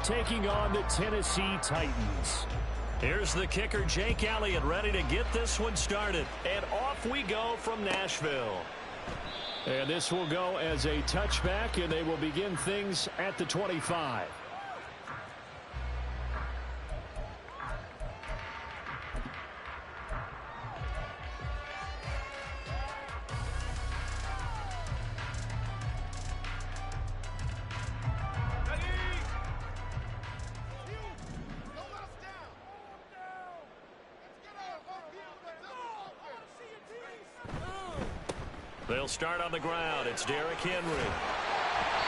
taking on the Tennessee Titans. Here's the kicker, Jake Elliott, ready to get this one started. And off we go from Nashville. And this will go as a touchback, and they will begin things at the 25. They'll start on the ground. It's Derrick Henry.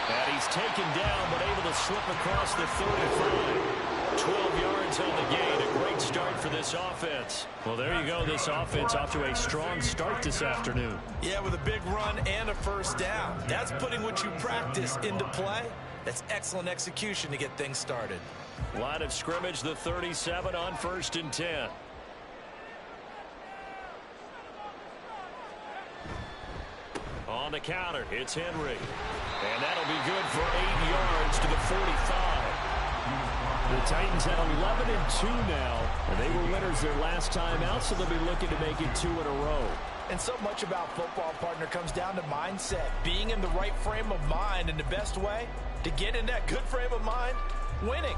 And he's taken down, but able to slip across the 35. 12 yards on the gain. A great start for this offense. Well, there you go. This offense off to a strong start this afternoon. Yeah, with a big run and a first down. That's putting what you practice into play. That's excellent execution to get things started. Line of scrimmage, the 37 on 1st and 10. On the counter, it's Henry. And that'll be good for 8 yards to the 45. The Titans at 11-2 now, and they were winners their last time out, so they'll be looking to make it 2 in a row. And so much about football, partner, comes down to mindset. Being in the right frame of mind, and the best way to get in that good frame of mind, winning.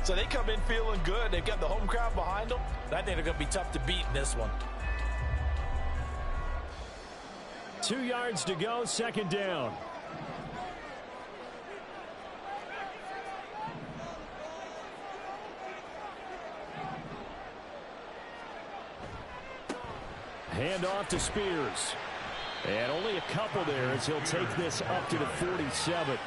So they come in feeling good. They've got the home crowd behind them. And I think they're going to be tough to beat in this one. 2 yards to go, 2nd down. Hand off to Spears. And only a couple there as he'll take this up to the 47.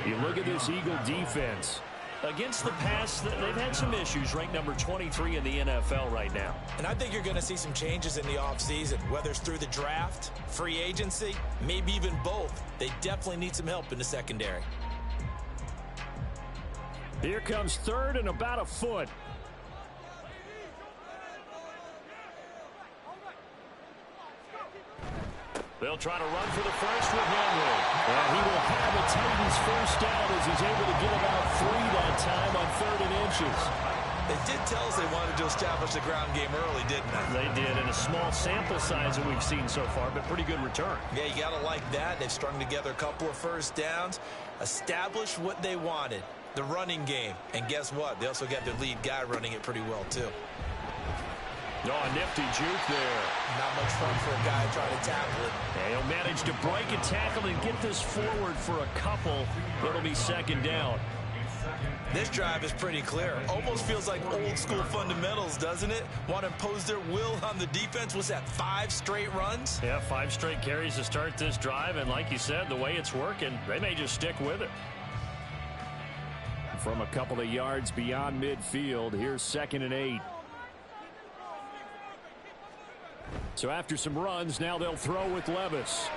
You look at this Eagle defense. Against the pass, they've had some issues, ranked number 23 in the NFL right now. And I think you're going to see some changes in the offseason, whether it's through the draft, free agency, maybe even both. They definitely need some help in the secondary. Here comes 3rd and about a foot. They'll try to run for the first with Henry. And he will have the Titans first down as he's able to get about 3 that time on 3rd and inches. They did tell us they wanted to establish the ground game early, didn't they? They did, in a small sample size that we've seen so far, but pretty good return. Yeah, you got to like that. They've strung together a couple of first downs, established what they wanted, the running game. And guess what? They also got their lead guy running it pretty well, too. Oh, nifty juke there. Not much fun for a guy trying to tackle it. And he'll manage to break a tackle and get this forward for a couple. It'll be 2nd down. This drive is pretty clear. Almost feels like old school fundamentals, doesn't it? Want to impose their will on the defense. Was that 5 straight runs? Yeah, 5 straight carries to start this drive. And like you said, the way it's working, they may just stick with it. From a couple of yards beyond midfield, here's 2nd and 8. So after some runs, now they'll throw with Levis.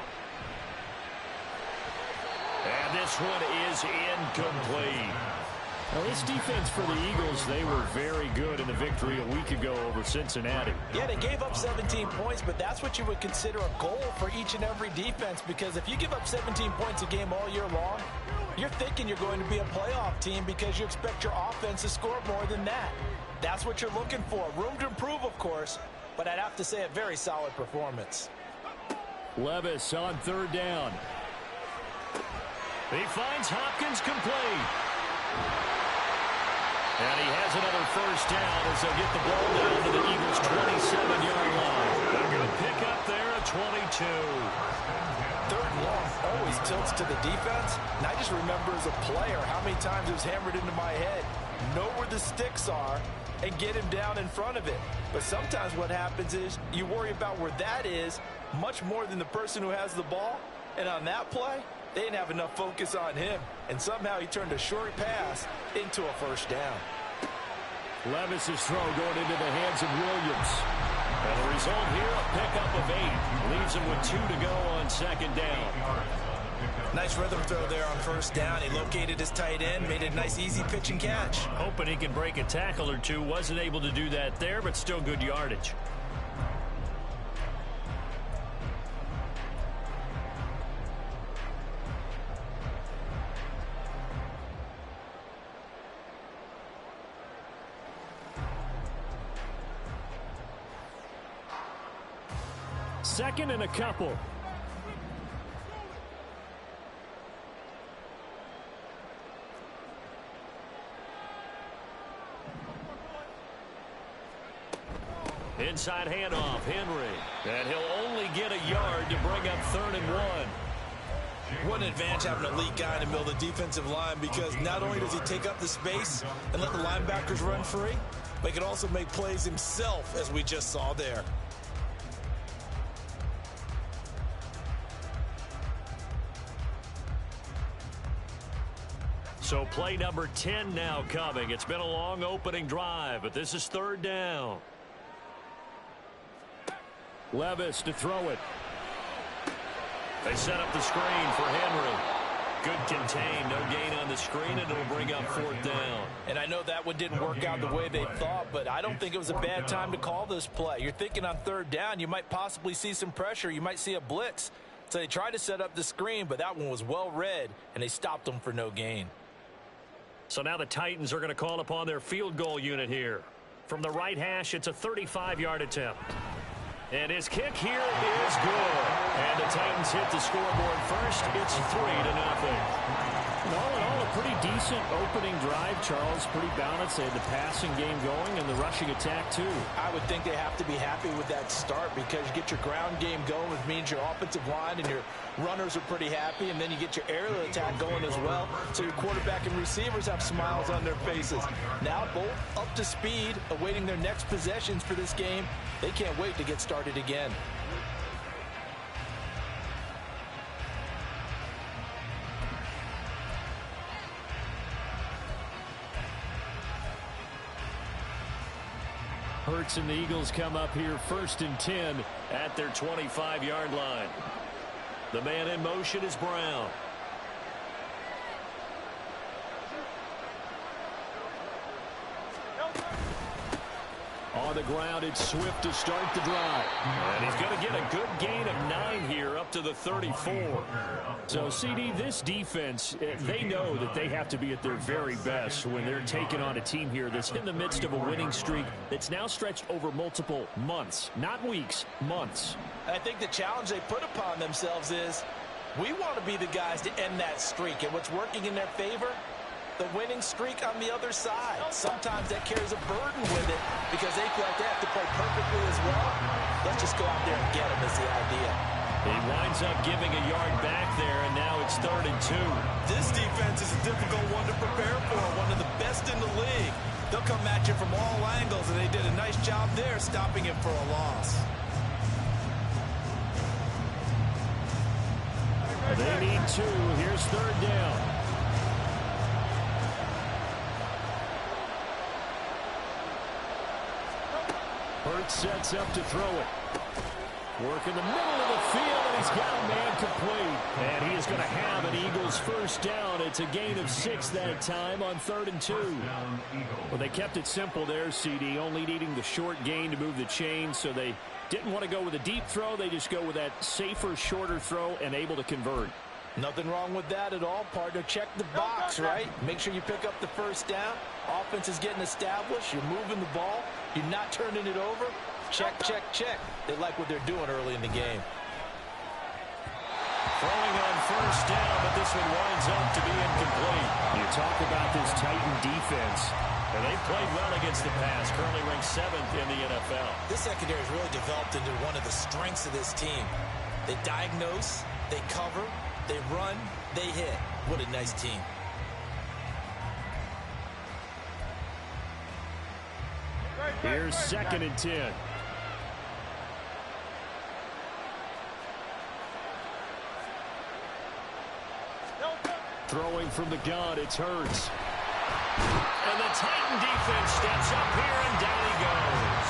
And this one is incomplete. Now, this defense for the Eagles, they were very good in the victory a week ago over Cincinnati. Yeah, they gave up 17 points, but that's what you would consider a goal for each and every defense, because if you give up 17 points a game all year long, you're thinking you're going to be a playoff team because you expect your offense to score more than that. That's what you're looking for. Room to improve, of course, but I'd have to say a very solid performance. Levis on 3rd down. He finds Hopkins complete. And he has another first down as they'll get the ball down to the Eagles' 27-yard line. A good pick up there at 22. 3rd and long always tilts to the defense. And I just remember as a player how many times it was hammered into my head. Know where the sticks are and get him down in front of it. But sometimes what happens is you worry about where that is much more than the person who has the ball. And on that play, they didn't have enough focus on him. And somehow he turned a short pass into a first down. Levis' throw going into the hands of Williams. And the result here, a pickup of 8. Leaves him with 2 to go on 2nd down. Nice rhythm throw there on first down. He located his tight end, made a nice easy pitch and catch. Hoping he can break a tackle or two. Wasn't able to do that there, but still good yardage. 2nd and a couple. Inside handoff, Henry. And he'll only get a yard to bring up 3rd and 1. What an advantage having an elite guy in the middle of the defensive line, because not only does he take up the space and let the linebackers run free, but he can also make plays himself, as we just saw there. So play number 10 now coming. It's been a long opening drive, but this is 3rd down. Levis to throw it. They set up the screen for Henry. Good contain, no gain on the screen, and it'll bring up 4th down. And I know that one didn't work out the way they thought, but I don't think it was a bad time to call this play. You're thinking on 3rd down, you might possibly see some pressure. You might see a blitz. So they tried to set up the screen, but that one was well read, and they stopped them for no gain. So now the Titans are going to call upon their field goal unit here. From the right hash, it's a 35-yard attempt. And his kick here is good. And the Titans hit the scoreboard first. It's 3-0. And all in all, a pretty decent opening drive, Charles. Pretty balanced. They had the passing game going and the rushing attack, too. I would think they have to be happy with that start, because you get your ground game going, which means your offensive line and your runners are pretty happy, and then you get your aerial attack going as well. So your quarterback and receivers have smiles on their faces. Now both up to speed, awaiting their next possessions for this game. They can't wait to get started again. Hurts and the Eagles come up here 1st and 10 at their 25-yard line. The man in motion is Brown. On the ground, it's Swift to start the drive. And he's going to get a good gain of 9 here up to the 34. So, CD, this defense, they know that they have to be at their very best when they're taking on a team here that's in the midst of a winning streak that's now stretched over multiple months, not weeks, months. And I think the challenge they put upon themselves is, we want to be the guys to end that streak. And what's working in their favor? The winning streak on the other side. Sometimes that carries a burden with it, because they feel like they have to play perfectly as well. Let's just go out there and get them is the idea. He winds up giving a yard back there, and now it's 3rd and 2. This defense is a difficult one to prepare for, one of the best in the league. They'll come at you from all angles, and they did a nice job there stopping him for a loss. They need 2. Here's 3rd down. Hurts sets up to throw it. Work in the middle of the field, and he's got a man complete. And he is going to have an Eagles 1st down. It's a gain of 6 that time on 3rd and 2. Well, they kept it simple there, CD, only needing the short gain to move the chain, so they didn't want to go with a deep throw. They just go with that safer, shorter throw and able to convert. Nothing wrong with that at all, partner. Check the box, right? Make sure you pick up the 1st down. Offense is getting established. You're moving the ball. You're not turning it over. Check, check, check. They like what they're doing early in the game. Throwing on 1st down, but this one winds up to be incomplete. You talk about this Titan defense. And they played well against the pass, currently ranked 7th in the NFL. This secondary has really developed into one of the strengths of this team. They diagnose, they cover, they run, they hit. What a nice team. Here's 2nd and 10. Throwing from the gun, it's Hurts. And the Titan defense steps up here, and down he goes.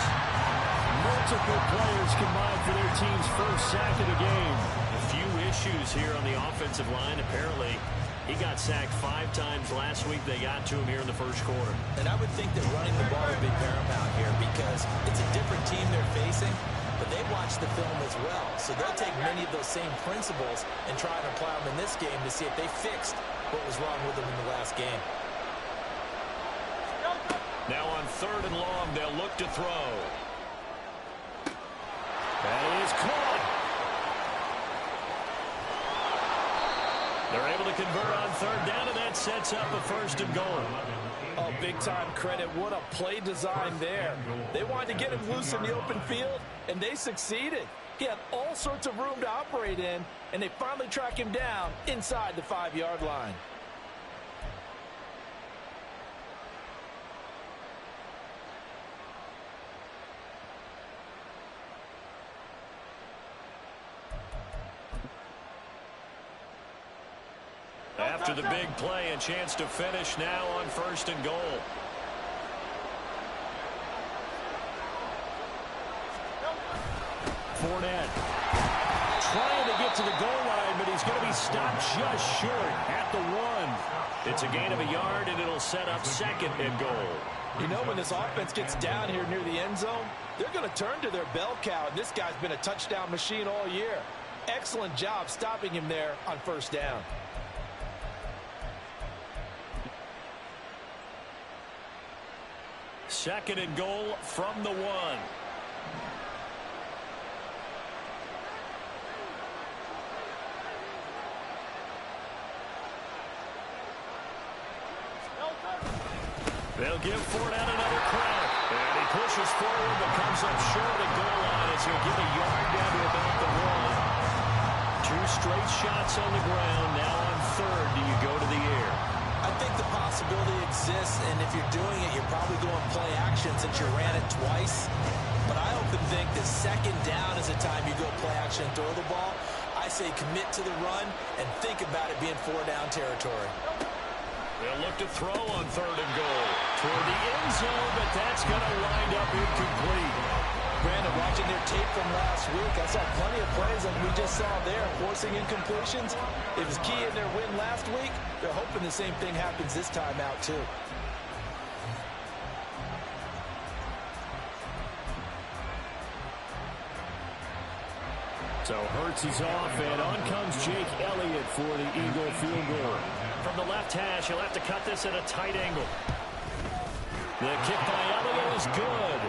Multiple players combined for their team's 1st sack of the game. A few issues here on the offensive line. Apparently, he got sacked 5 times last week. They got to him here in the 1st quarter. And I would think that running the ball would be paramount here, because it's a different team they're facing, but they watch the film as well. So they'll take many of those same principles and try and apply them in this game to see if they fixed what was wrong with them in the last game. Now on 3rd and long, they'll look to throw. That is caught. They're able to convert on third down, and that sets up a first and goal. Oh, big-time credit. What a play design there. They wanted to get him loose in the open field, and they succeeded. He had all sorts of room to operate in, and they finally track him down inside the 5-yard line. After the big play, a chance to finish now on first and goal. Fournette trying to get to the goal line, but he's going to be stopped just short at the 1. It's a gain of a yard, and it'll set up second and goal. You know, when this offense gets down here near the end zone, they're going to turn to their bell cow, and this guy's been a touchdown machine all year. Excellent job stopping him there on first down. Second and goal from the 1. They'll give Fournette another crack. And he pushes forward but comes up short of the goal line as he'll get a yard down to about the 1. 2 straight shots on the ground. Now on third, do you go to the air? I think the possibility exists, and if you're doing it, you're probably going play action since you ran it twice. But I often think that second down is the time you go play action and throw the ball. I say commit to the run and think about it being 4-down territory. They'll look to throw on third and goal. Toward the end zone, but that's going to wind up incomplete. Brandon, watching their tape from last week, I saw plenty of plays like we just saw there, forcing incompletions. It was key in their win last week. They're hoping the same thing happens this time out, too. So Hurts is off, and on comes Jake Elliott for the Eagle field goal. From the left hash, he'll have to cut this at a tight angle. The kick by Elliott is good.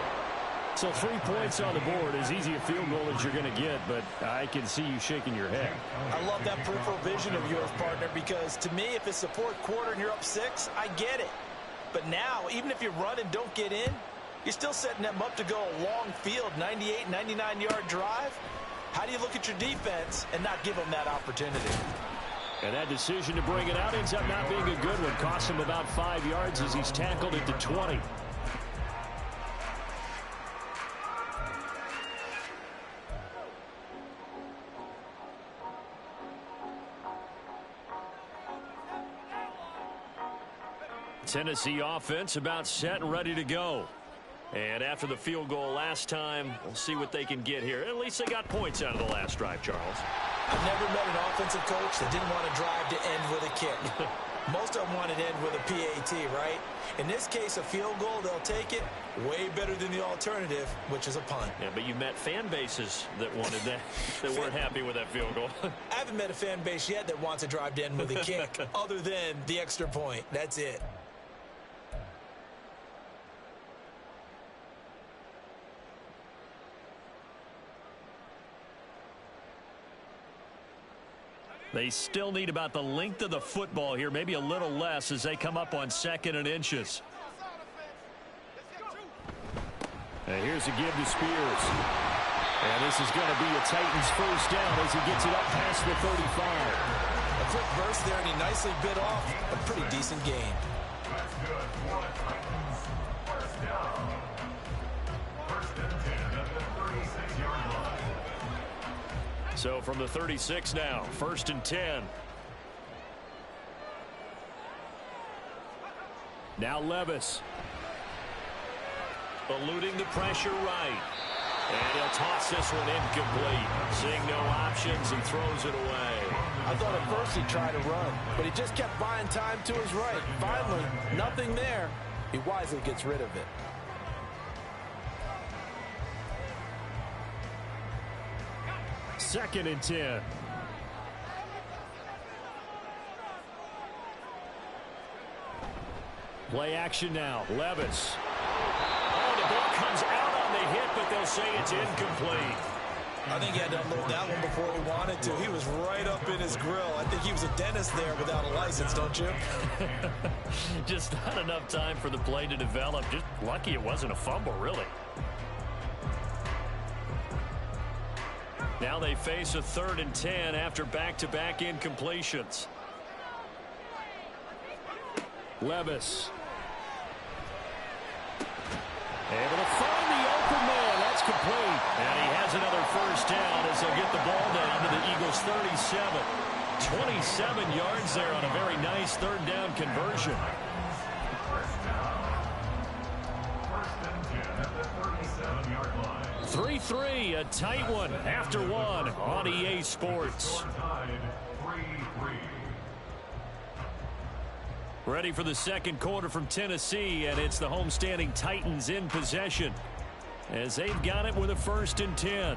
So 3 points on the board, as easy a field goal as you're going to get, but I can see you shaking your head. I love that peripheral vision of yours, partner, because to me, if it's the 4th quarter and you're up 6, I get it. But now, even if you run and don't get in, you're still setting them up to go a long field, 98, 99-yard drive. How do you look at your defense and not give them that opportunity? And that decision to bring it out ends up not being a good one. Costs him about 5 yards as he's tackled at the 20. Tennessee offense about set and ready to go. And after the field goal last time, we'll see what they can get here. At least they got points out of the last drive, Charles. I've never met an offensive coach that didn't want to drive to end with a kick. Most of them want to end with a PAT, right? In this case, a field goal, they'll take it. Way better than the alternative, which is a punt. Yeah, but you met fan bases that wanted that, that weren't happy with that field goal. I haven't met a fan base yet that wants to drive to end with a kick, other than the extra point. That's it. They still need about the length of the football here, maybe a little less as they come up on 2nd and inches. And here's a give to Spears. And this is going to be a Titans first down as he gets it up past the 35. A quick burst there, and he nicely bit off a pretty decent gain. So from the 36 now, 1st and 10. Now Levis. Eluding the pressure right. And he'll toss this one incomplete. Seeing no options, he throws it away. I thought at first he'd try to run, but he just kept buying time to his right. Finally, nothing there. He wisely gets rid of it. Second and 10. Play action now. Levis. Oh, the ball comes out on the hit, but they'll say it's incomplete. I think he had to unload that one before he wanted to. He was right up in his grill. I think he was a dentist there without a license, don't you? Just not enough time for the play to develop. Just lucky it wasn't a fumble, really. Now they face a 3rd and 10 after back-to-back incompletions. Levis. Able to find the open man. That's complete. And he has another first down as they'll get the ball down to the Eagles' 37. 27 yards there on a very nice 3rd down conversion. 3-3, a tight one after one on EA Sports. Ready for the second quarter from Tennessee, and it's the homestanding Titans in possession as they've got it with a 1st and 10.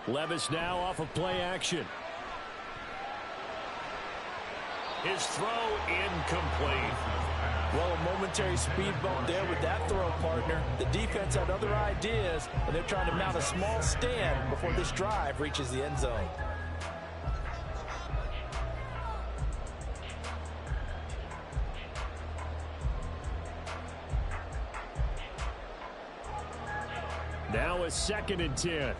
Levis now off of play action. His throw incomplete. Well, a momentary speed bump there with that throw, partner. The defense had other ideas, and they're trying to mount a small stand before this drive reaches the end zone. Now a 2nd and 10.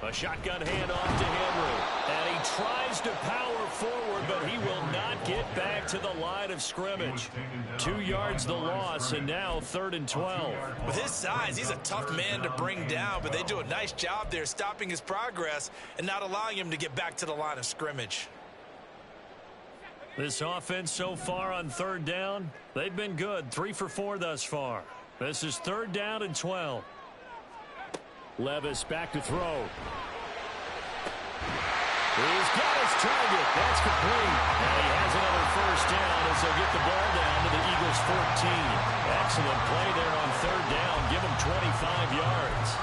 A shotgun handoff to Henry. And he tries to power forward, but he will not get back to the line of scrimmage. 2 yards the loss, and now 3rd and 12. With his size, he's a tough man to bring down, but they do a nice job there stopping his progress and not allowing him to get back to the line of scrimmage. This offense so far on 3rd down, they've been good. 3 for 4 thus far. This is 3rd down and 12. Levis back to throw. He's got his target. That's complete. And he has another first down as they'll get the ball down to the Eagles' 14. Excellent play there on 3rd down. Give him 25 yards.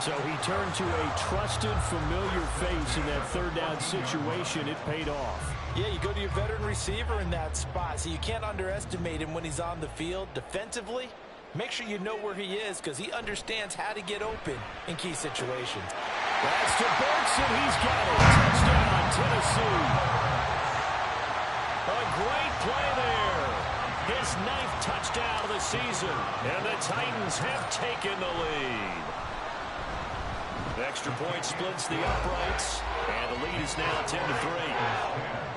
So he turned to a trusted, familiar face in that 3rd down situation. It paid off. Yeah, you go to your veteran receiver in that spot, so you can't underestimate him when he's on the field defensively. Make sure you know where he is because he understands how to get open in key situations. That's to Burks, and he's got it. Touchdown, Tennessee. A great play there. His 9th touchdown of the season. And the Titans have taken the lead. The extra point splits the uprights. And the lead is now 10-3.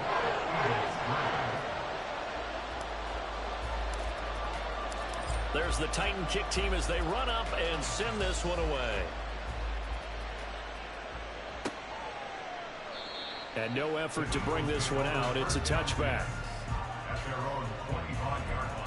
There's the Titan kick team as they run up and send this one away. And no effort to bring this one out. It's a touchback. At their own 25-yard line.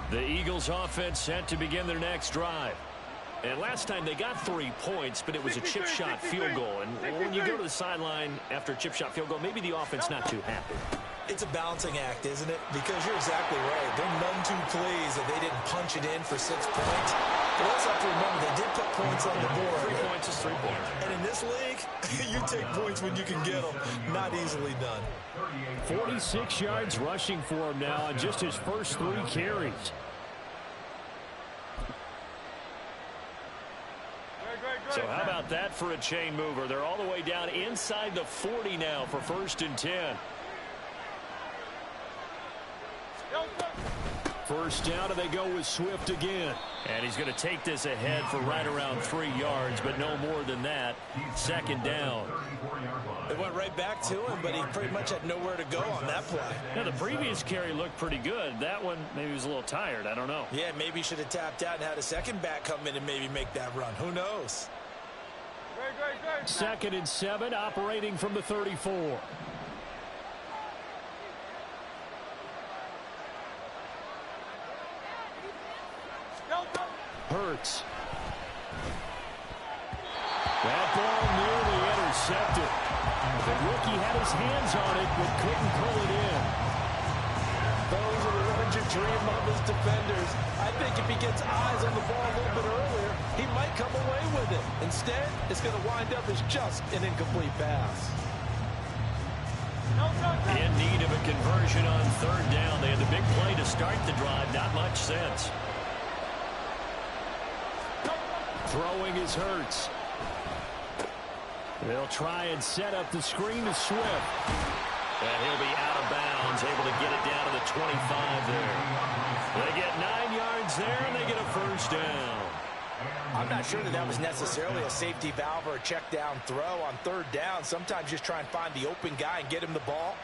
The Eagles offense set to begin their next drive. And last time they got 3 points, but it was a chip shot field goal. And when you go to the sideline after a chip shot field goal, maybe the offense not too happy. It's a balancing act, isn't it? Because you're exactly right. They're none too pleased that they didn't punch it in for 6 points. But also have to remember they did put points on the board. 3 points is 3 points. And in this league, you take points when you can get them. Not easily done. 46 yards rushing for him now on just his first 3 carries. So how about that for a chain mover? They're all the way down inside the 40 now for 1st and 10. First down, and they go with Swift again. And he's going to take this ahead for right around 3 yards, but no more than that. 2nd down. They went right back to him, but he pretty much had nowhere to go on that play. Now, the previous carry looked pretty good. That one, maybe he was a little tired. I don't know. Yeah, maybe he should have tapped out and had a second back come in and maybe make that run. Who knows? 2nd and 7, operating from the 34. Hurts. That ball nearly intercepted. The rookie had his hands on it but couldn't pull it in. Those are the ones you dream of as defenders. I think if he gets eyes on the ball a little bit earlier, he might come away with it. Instead, it's going to wind up as just an incomplete pass. In need of a conversion on third down. They had the big play to start the drive. Not much sense. Throwing is Hurts. They'll try and set up the screen to Swift. And he'll be out of bounds, able to get it down to the 25 there. They get 9 yards there, and they get a first down. I'm not sure that was necessarily a safety valve or a check down throw on third down. Sometimes just try and find the open guy and get him the ball.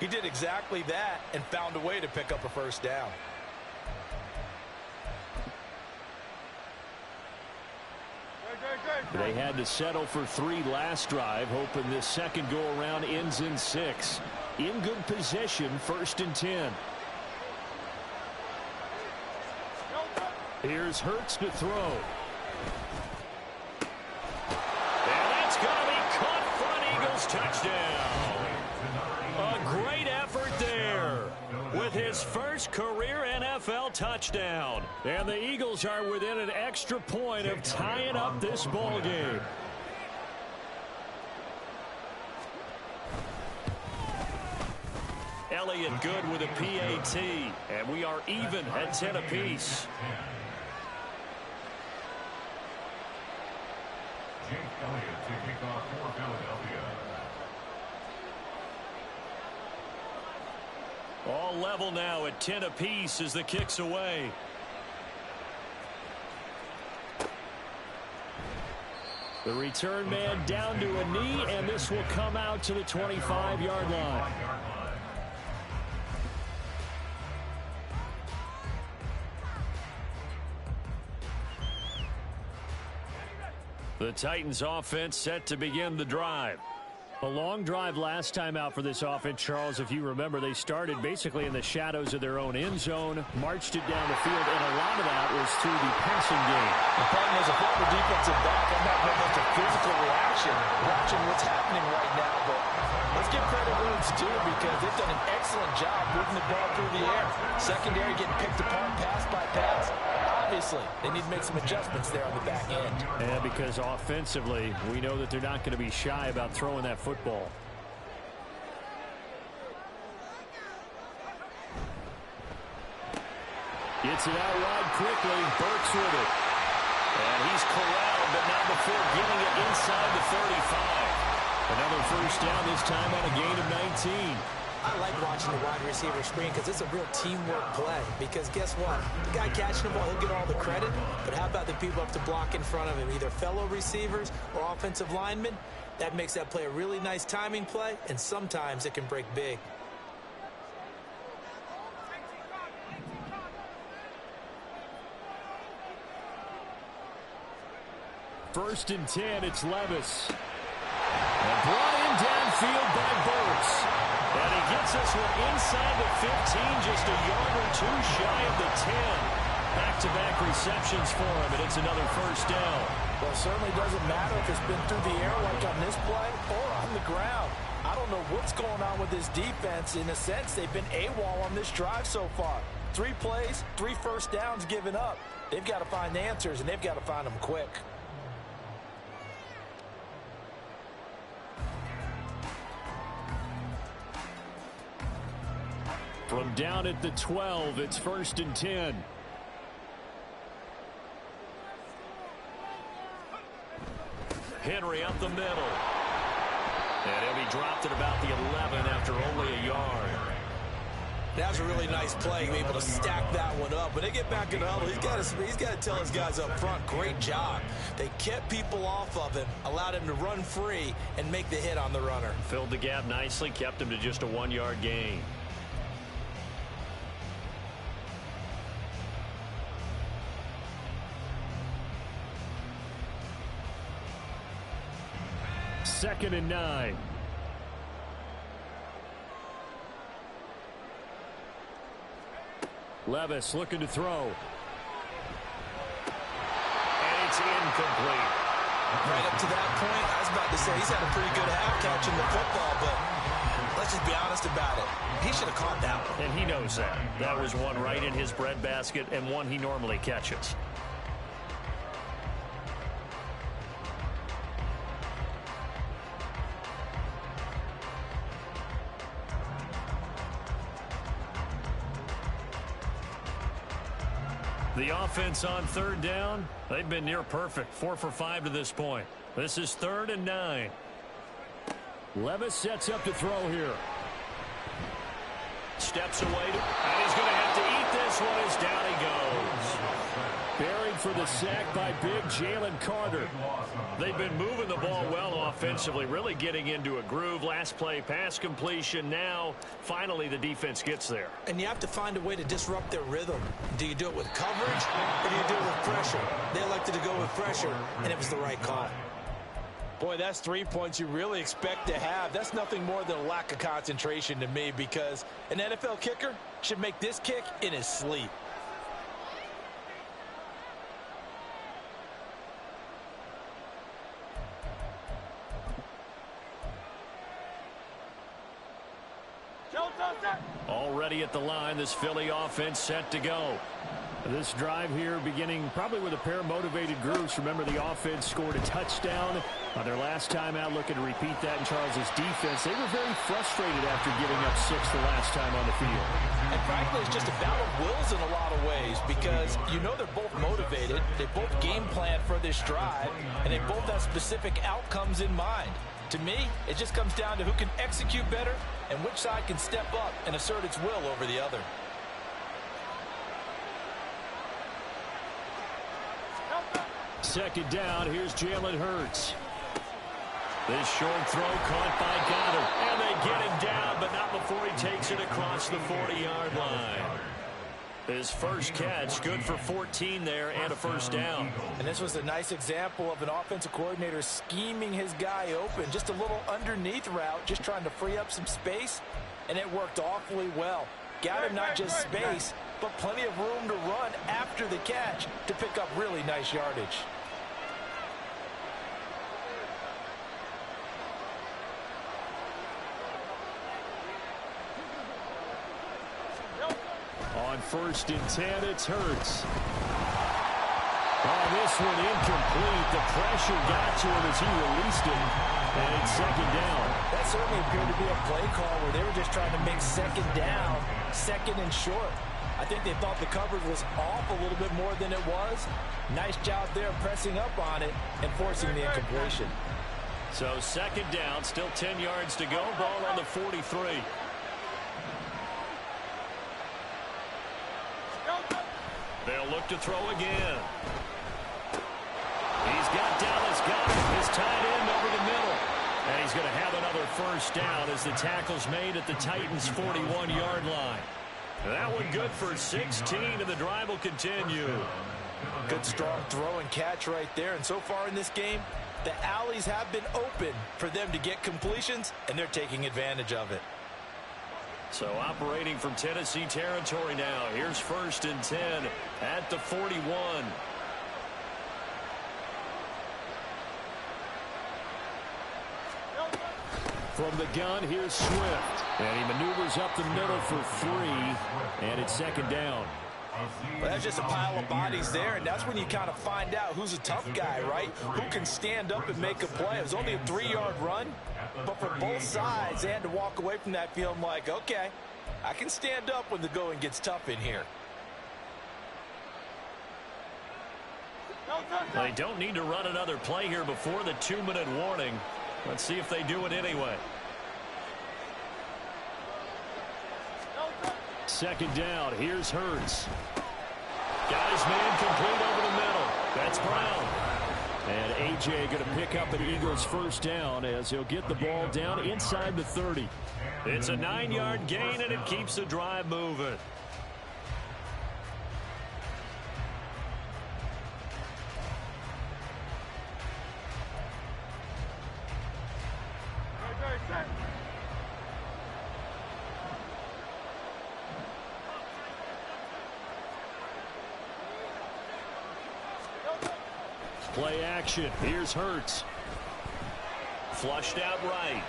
He did exactly that and found a way to pick up a first down. They had to settle for 3 last drive, hoping this second go-around ends in 6. In good position, 1st and 10. Here's Hurts to throw. And that's going to be caught for an Eagles touchdown. A great effort there with his first career NFL touchdown. And the Eagles are within an extra point of tying up this ball game. Elliott good with a PAT, and we are even at 10 apiece. Jake Elliott to kick off for Philadelphia. All level now at 10 apiece as the kick's away. The return man down to a knee, and this will come out to the 25-yard line. The Titans offense set to begin the drive. A long drive last time out for this offense, Charles. If you remember, they started basically in the shadows of their own end zone, marched it down the field, and a lot of that was through the passing game. The problem is, a former defensive back, I'm not very much a physical reaction watching what's happening right now, but let's give credit where it's due because they've done an excellent job moving the ball through the air. Secondary getting picked apart pass by pass. Obviously, they need to make some adjustments there on the back end. And because offensively, we know that they're not going to be shy about throwing that football. Gets it out wide quickly. Burks with it. And he's corralled, but not before getting it inside the 35. Another first down, this time on a gain of 19. I like watching the wide receiver screen because it's a real teamwork play. Because guess what? The guy catching the ball, he'll get all the credit. But how about the people up to block in front of him, either fellow receivers or offensive linemen? That makes that play a really nice timing play, and sometimes it can break big. First and 10, it's Levis. And brought in downfield by Burks. And he gets this one inside the 15, just a yard or two shy of the 10. Back-to-back receptions for him, and it's another first down. Well, it certainly doesn't matter if it's been through the air like on this play or on the ground. I don't know what's going on with this defense. In a sense, they've been AWOL on this drive so far. 3 plays, 3 first downs given up. They've got to find the answers, and they've got to find them quick. From down at the 12, it's first and 10. Henry up the middle. And he'll be dropped at about the 11 after only a yard. That was a really nice play, able to stack that one up. When they get back in the huddle, he's got to tell his guys up front, great job. They kept people off of him, allowed him to run free, and make the hit on the runner. Filled the gap nicely, kept him to just a 1-yard gain. Second and 9. Levis looking to throw. It's incomplete. Right up to that point, I was about to say he's had a pretty good half catching the football, but let's just be honest about it. He should have caught that one. And he knows that. That was one right in his breadbasket and one he normally catches. The offense on third down, they've been near perfect. 4 for 5 to this point. This is 3rd and 9. Levis sets up to throw here. Steps away, and he's going to have to eat this one as down he goes. Buried for the sack by big Jalen Carter. They've been moving the ball well offensively, really getting into a groove. Last play, pass completion. Now, finally, the defense gets there. And you have to find a way to disrupt their rhythm. Do you do it with coverage, or do you do it with pressure? They elected to go with pressure, and it was the right call. Boy, that's 3 points you really expect to have. That's nothing more than a lack of concentration to me, because an NFL kicker should make this kick in his sleep. Already at the line, this Philly offense set to go. This drive here beginning probably with a pair of motivated groups. Remember, the offense scored a touchdown on their last time out, looking to repeat that in Charles's defense. They were very frustrated after giving up 6 the last time on the field. And frankly, it's just a battle of wills in a lot of ways, because you know they're both motivated, they both game plan for this drive, and they both have specific outcomes in mind. To me, it just comes down to who can execute better and which side can step up and assert its will over the other. Second down, here's Jalen Hurts. This short throw caught by Goddard. And they get him down, but not before he takes it across the 40-yard line. His first catch, good for 14 there and a first down. And this was a nice example of an offensive coordinator scheming his guy open. Just a little underneath route, just trying to free up some space, and it worked awfully well. Got him not just space, but plenty of room to run after the catch to pick up really nice yardage. On 1st and 10, it's Hurts. Oh, this one incomplete. The pressure got to him as he released it. And it's 2nd down. That certainly appeared to be a play call where they were just trying to make 2nd down, 2nd and short. I think they thought the coverage was off a little bit more than it was. Nice job there pressing up on it and forcing the incompletion. So 2nd down, still 10 yards to go. Ball on the 43. They'll look to throw again. He's got Dallas Goedert, his tight end over the middle. And he's going to have another first down as the tackle's made at the Titans' 41-yard line. That one good for 16, and the drive will continue. Good strong throw and catch right there. And so far in this game, the alleys have been open for them to get completions, and they're taking advantage of it. So operating from Tennessee territory now. Here's 1st and 10 at the 41. From the gun, here's Swift. And he maneuvers up the middle for 3. And it's 2nd down. Well, that's just a pile of bodies there, and that's when you kind of find out who's a tough guy, right? Who can stand up and make a play. It was only a 3-yard run, but for both sides, they had to walk away from that feeling like, okay, I can stand up when the going gets tough in here. They don't need to run another play here before the 2-minute warning. Let's see if they do it anyway. 2nd down, here's Hurts. Got his man complete over the middle. That's Brown. And A.J. going to pick up an Eagles first down as he'll get the ball down inside the 30. It's a 9-yard gain, and it keeps the drive moving. Play action. Here's Hurts. Flushed out right.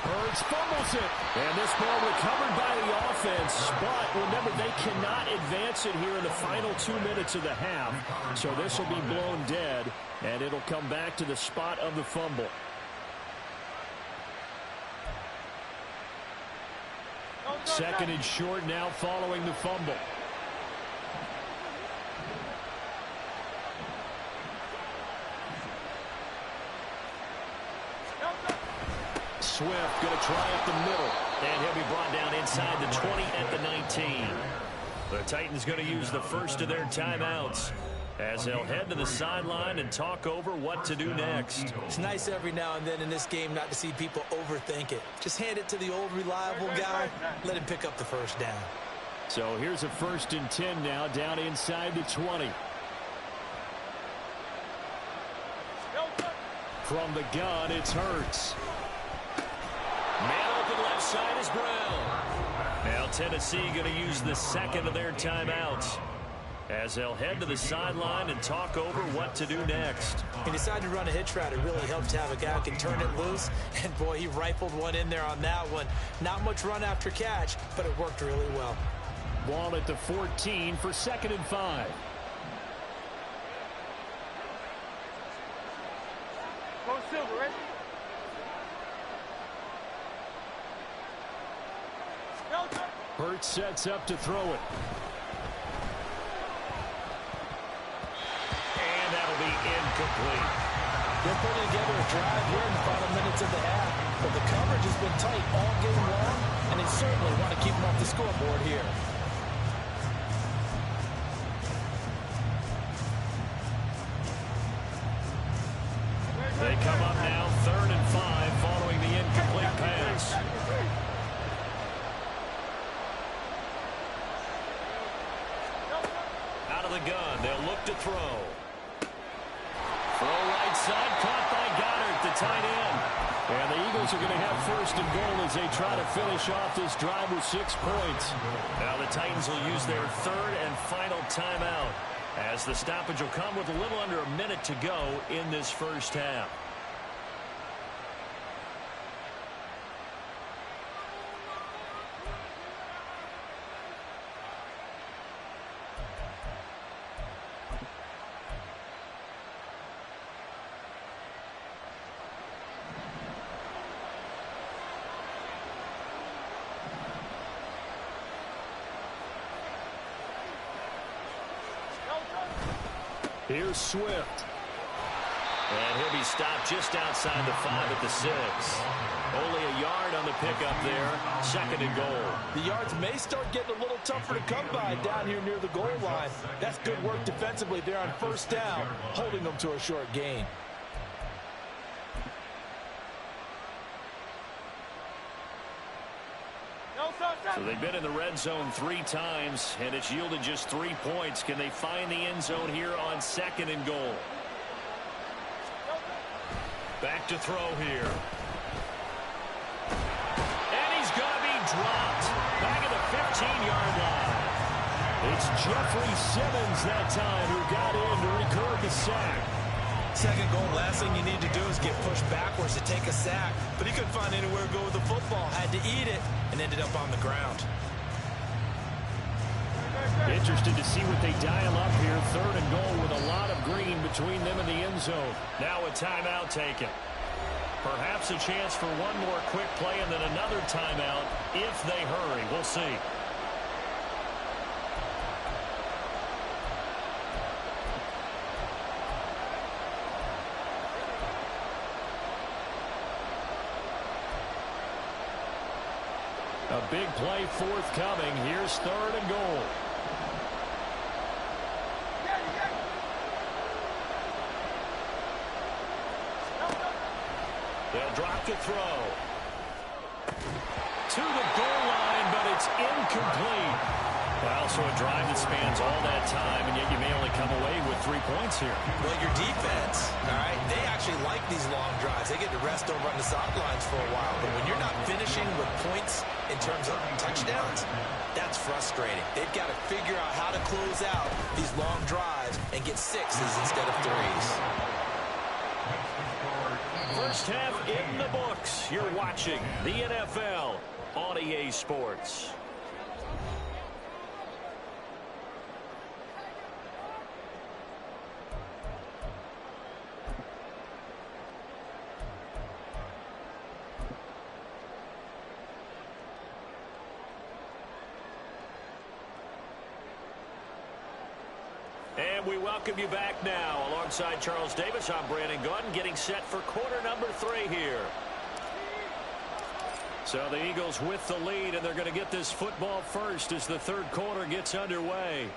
Hurts fumbles it. And this ball recovered by the offense. But remember, they cannot advance it here in the final 2 minutes of the half. So this will be blown dead, and it'll come back to the spot of the fumble. Second and short now following the fumble. Swift going to try up the middle. And he'll be brought down inside the 20 at the 19. The Titans going to use the first of their timeouts as they'll head to the sideline and talk over what to do next. It's nice every now and then in this game not to see people overthink it. Just hand it to the old reliable guy. Let him pick up the first down. So here's a 1st and 10 now down inside the 20. From the gun, it's Hurts. Man open left side is Brown. Now Tennessee going to use the second of their timeouts as they'll head to the sideline and talk over what to do next. He decided to run a hitch route. It really helps to have a guy who can turn it loose. And, boy, he rifled one in there on that one. Not much run after catch, but it worked really well. Ball at the 14 for 2nd and 5. Go Silver, ready? Hurts sets up to throw it. And that'll be incomplete. They're putting together a drive here in the final minutes of the half, but the coverage has been tight all game long, and they certainly want to keep them off the scoreboard here. They come up now 3rd and 5 following the incomplete pass. Out of the gun, they'll look to throw. Throw right side, caught by Goddard, the tight end. And the Eagles are going to have 1st and goal as they try to finish off this drive with 6 points. Now the Titans will use their 3rd and final timeout as the stoppage will come with a little under a minute to go in this first half. Here's Swift. And he'll be stopped just outside the 5 at the 6. Only a yard on the pickup there. 2nd and goal. The yards may start getting a little tougher to come by down here near the goal line. That's good work defensively there on 1st down, holding them to a short gain. So they've been in the red zone 3 times, and it's yielded just 3 points. Can they find the end zone here on 2nd and goal? Back to throw here. And he's going to be dropped. Back at the 15-yard line. It's Jeffrey Simmons that time who got in to record the sack. 2nd goal, last thing you need to do is get pushed backwards to take a sack. But he couldn't find anywhere to go with the football. Had to eat it and ended up on the ground. Interested to see what they dial up here. 3rd and goal with a lot of green between them and the end zone. Now a timeout taken. Perhaps a chance for one more quick play and then another timeout if they hurry. We'll see. A big play forthcoming. Here's 3rd and goal. They'll drop to throw. To the goal line, but it's incomplete. Well, so a drive that spans all that time, and yet you may only come away with 3 points here. Well, your defense, all right, they actually like these long drives. They get to rest over on the sidelines for a while. But when you're not finishing with points in terms of touchdowns, that's frustrating. They've got to figure out how to close out these long drives and get 6s instead of 3s. First half in the books. You're watching the NFL on EA Sports. And we welcome you back now. Alongside Charles Davis, I'm Brandon Gunn, getting set for quarter number 3 here. So the Eagles with the lead, and they're going to get this football first as the third quarter gets underway.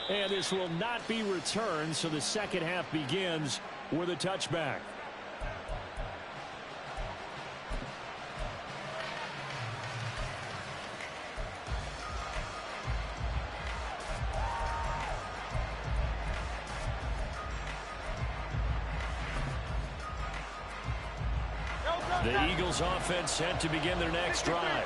And this will not be returned, so the second half begins with a touchback. The Eagles offense set to begin their next drive.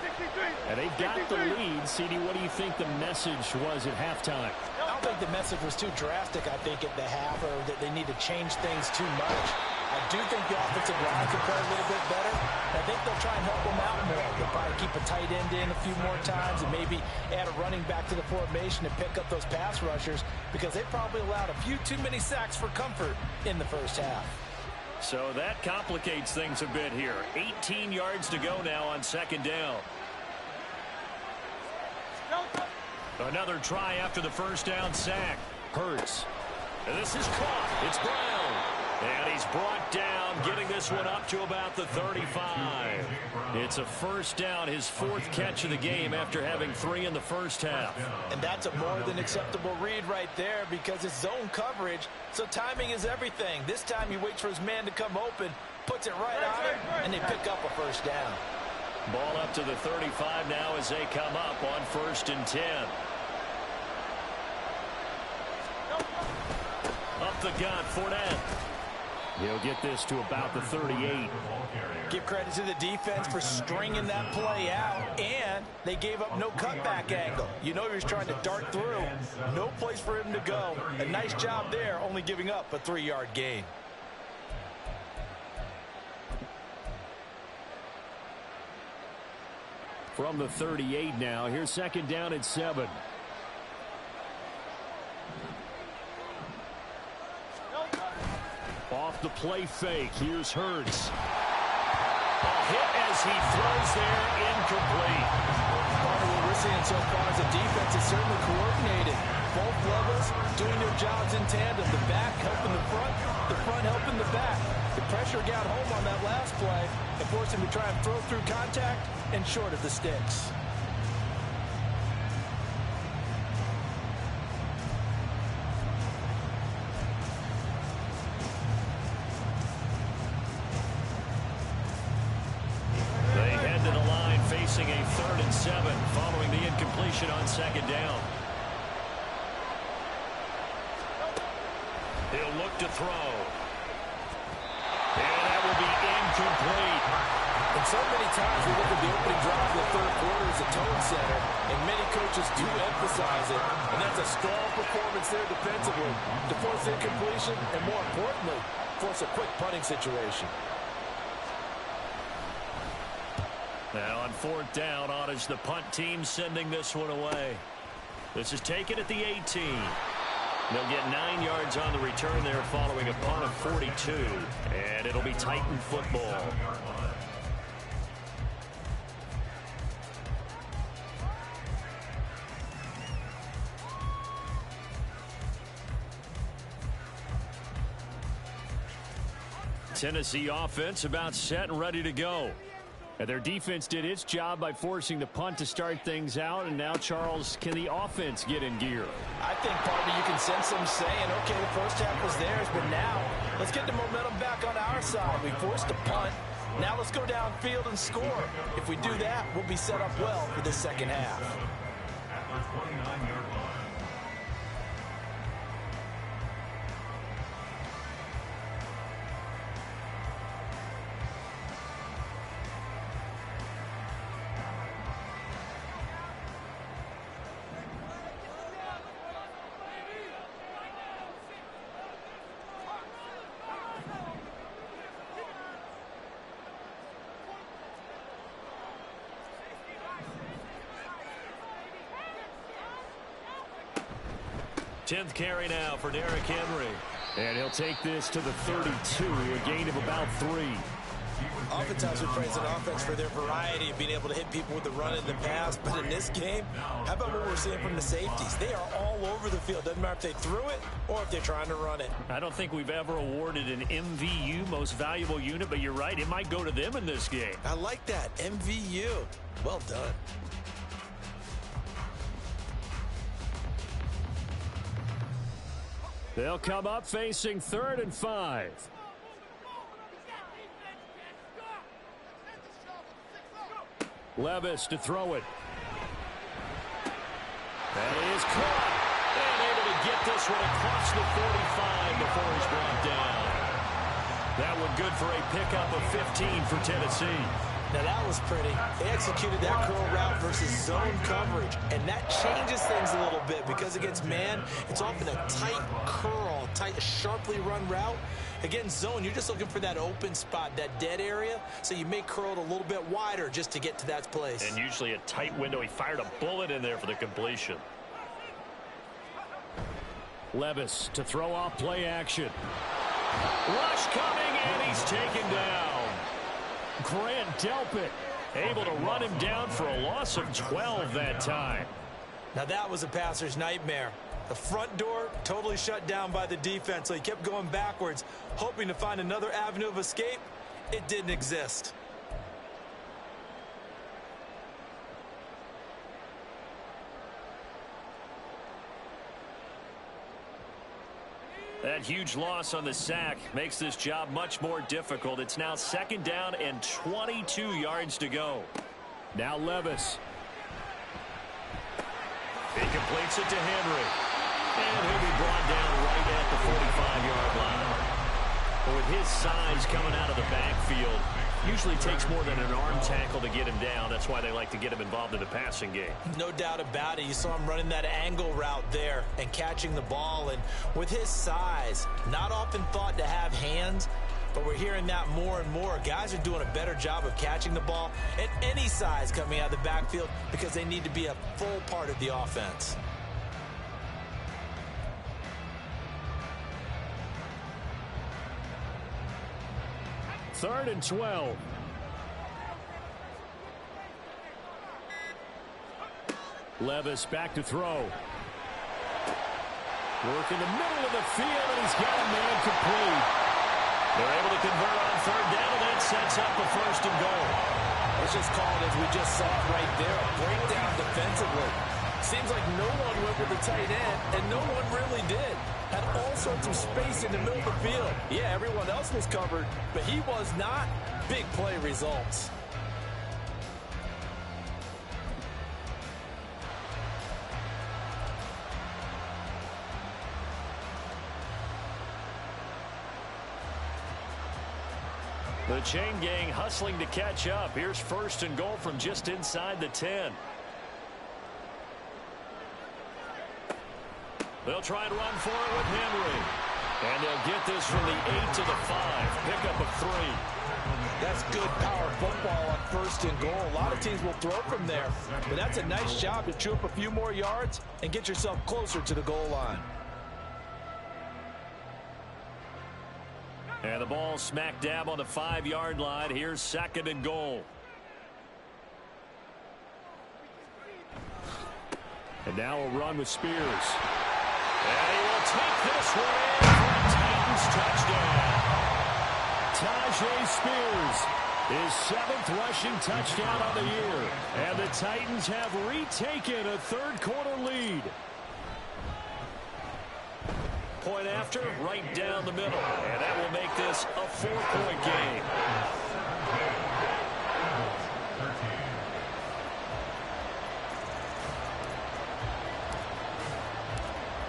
And they've got the lead. CD, what do you think the message was at halftime? I don't think the message was too drastic, I think, at the half, or that they need to change things too much. I do think the offensive line could play a little bit better. I think they'll try and help them out more. They'll probably keep a tight end in a few more times and maybe add a running back to the formation and pick up those pass rushers, because they probably allowed a few too many sacks for comfort in the first half. So that complicates things a bit here. 18 yards to go now on second down. Another try after the first down sack. Hurts. And this is caught. It's Brown. And he's brought down, getting this one up to about the 35. It's a first down, his 4th catch of the game after having 3 in the first half. And that's a more than acceptable read right there, because it's zone coverage, so timing is everything. This time he waits for his man to come open, puts it right on him, and they pick up a first down. Ball up to the 35 now as they come up on 1st and 10. Up the gun, Fournette. He'll get this to about the 38. Give credit to the defense for stringing that play out, and they gave up no cutback angle. You know he was trying to dart through. No place for him to go. A nice job there, only giving up a 3-yard gain. From the 38 now, here's second down at 7. Off the play fake, here's Hurts. A hit as he throws there, incomplete. Part of what we're seeing so far is the defense is certainly coordinated. Both levels doing their jobs in tandem. The back helping the front helping the back. The pressure got home on that last play and forced him to try and throw through contact and short of the sticks. Facing a 3rd and 7 following the incompletion on second down. He'll look to throw. And that will be incomplete. And so many times we look at the opening drive of the third quarter as a tone setter, and many coaches do emphasize it. And that's a strong performance there defensively to force incompletion and, more importantly, force a quick punting situation. Now on 4th down, on is the punt team sending this one away. This is taken at the 18. They'll get 9 yards on the return there following a punt of 42. And it'll be Titan football. Tennessee offense about set and ready to go. And their defense did its job by forcing the punt to start things out. And now, Charles, can the offense get in gear? I think, partner, you can sense them saying, okay, the first half was theirs, but now let's get the momentum back on our side. We forced a punt. Now let's go downfield and score. If we do that, we'll be set up well for the second half. At the 29-yard line. Tenth carry now for Derrick Henry. And he'll take this to the 32, a gain of about 3. Oftentimes we praise an offense for their variety of being able to hit people with the run and the pass. But in this game, how about what we're seeing from the safeties? They are all over the field. Doesn't matter if they threw it or if they're trying to run it. I don't think we've ever awarded an MVU, most valuable unit, but you're right. It might go to them in this game. I like that. MVU. Well done. They'll come up facing 3rd and 5. Levis to throw it. That is caught. And able to get this one across the 45 before he's brought down. That one good for a pickup of 15 for Tennessee. Now that was pretty. They executed that curl route versus zone coverage, and that changes things a little bit because against man, it's often a tight curl, tight, sharply run route. Against zone, you're just looking for that open spot, that dead area, so you may curl it a little bit wider just to get to that place. And usually a tight window. He fired a bullet in there for the completion. Levis to throw off play action. Rush coming, and he's taken down. Grant Delpit able to run him down for a loss of 12 that time. Now that was a passer's nightmare. The front door totally shut down by the defense, so he kept going backwards, hoping to find another avenue of escape. It didn't exist. That huge loss on the sack makes this job much more difficult. It's now 2nd down and 22 yards to go. Now Levis. He completes it to Henry. And he'll be brought down right at the 45-yard line. But with his size coming out of the backfield, usually takes more than an arm tackle to get him down. That's why they like to get him involved in the passing game. No doubt about it. You saw him running that angle route there and catching the ball. And with his size, not often thought to have hands, but we're hearing that more and more. Guys are doing a better job of catching the ball at any size coming out of the backfield because they need to be a full part of the offense. Third and 12. Levis back to throw. Work in the middle of the field, and he's got a man complete. They're able to convert on 3rd down, and that sets up the 1st and goal. Let's just call it as we just saw it right there, a breakdown defensively. Seems like no one went with the tight end, and no one really did. Had all sorts of space in the middle of the field. Yeah, everyone else was covered, but he was not. Big play results. The chain gang hustling to catch up. Here's 1st and goal from just inside the 10. They'll try and run for it with Henry. And they'll get this from the 8 to the 5. Pickup of 3. That's good power football on 1st and goal. A lot of teams will throw from there. But that's a nice job to chew up a few more yards and get yourself closer to the goal line. And the ball smack dab on the 5-yard line. Here's 2nd and goal. And now a run with Spears. And he will take this one in for a Titans touchdown. Tajay Spears, his 7th rushing touchdown on the year. And the Titans have retaken a 3rd-quarter lead. Point after, right down the middle. And that will make this a 4-point game.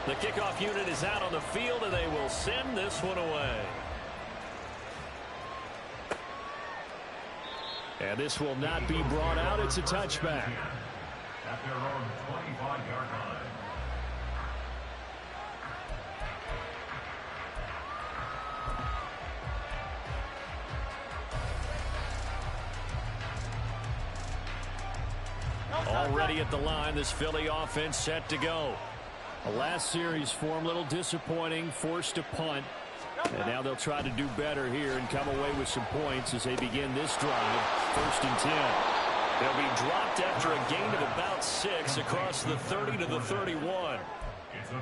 The kickoff unit is out on the field, and they will send this one away. And this will not be brought out. It's a touchback. At their own 25-yard line. Already at the line, this Philly offense set to go. The last series form a little disappointing, forced to punt. And now they'll try to do better here and come away with some points as they begin this drive. 1st and 10. They'll be dropped after a gain of about 6 across the 30 to the 31. Well,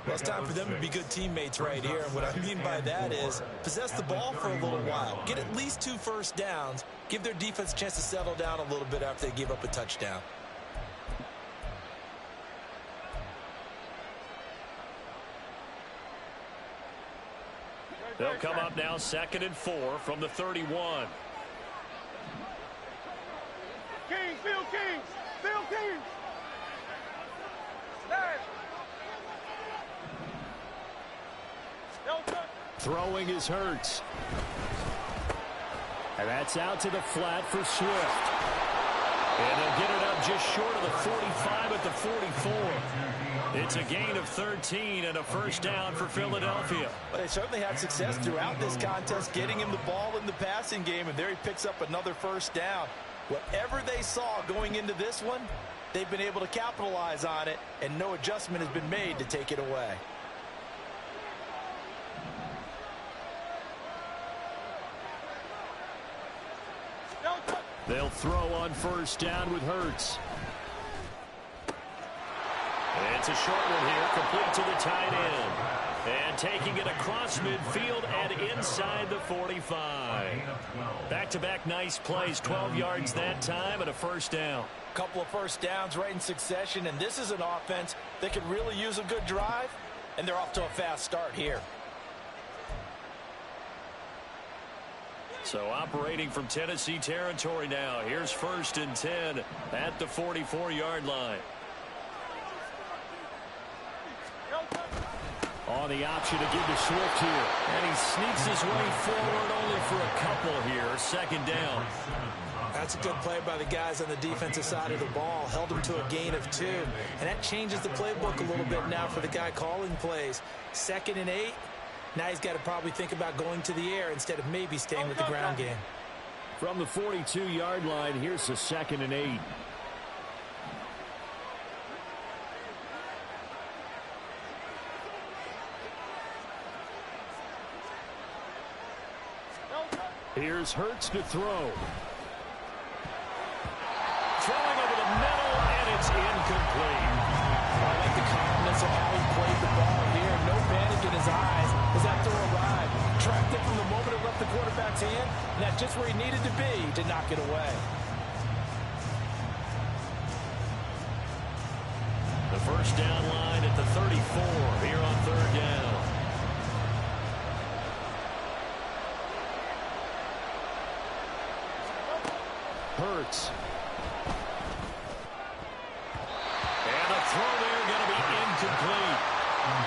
it's time for them to be good teammates right here. And what I mean by that is possess the ball for a little while. Get at least 2 first downs. Give their defense a chance to settle down a little bit after they give up a touchdown. They'll come up now 2nd and 4 from the 31. Kings, Phil Kings, Phil Kings. Throwing is Hurts. And that's out to the flat for Swift. And they'll get it up just short of the 45 at the 44. It's a gain of 13 and a first down for Philadelphia. But they certainly had success throughout this contest, getting him the ball in the passing game, and there he picks up another first down. Whatever they saw going into this one, they've been able to capitalize on it, and no adjustment has been made to take it away. They'll throw on 1st down with Hurts. It's a short one here, complete to the tight end. And taking it across midfield and inside the 45. Back-to-back nice plays, 12 yards that time and a first down. Couple of first downs right in succession, and this is an offense that could really use a good drive, and they're off to a fast start here. So operating from Tennessee territory now. Here's 1st and 10 at the 44-yard line. On the option to give to Swift here. And he sneaks his way forward only for a couple here. 2nd down. That's a good play by the guys on the defensive side of the ball. Held him to a gain of 2. And that changes the playbook a little bit now for the guy calling plays. 2nd and 8. Now he's got to probably think about going to the air instead of maybe staying with the ground game. From the 42-yard line, here's the 2nd and 8. Here's Hurts to throw. Throwing over the middle, and it's incomplete. I like the confidence of how he played the ball here. No panic in his eyes as that throw arrived. Tracked it from the moment it left the quarterback's hand, and that's just where he needed to be to knock it away. The first down line at the 34 here on 3rd down. Hurts. And the throw there going to be incomplete.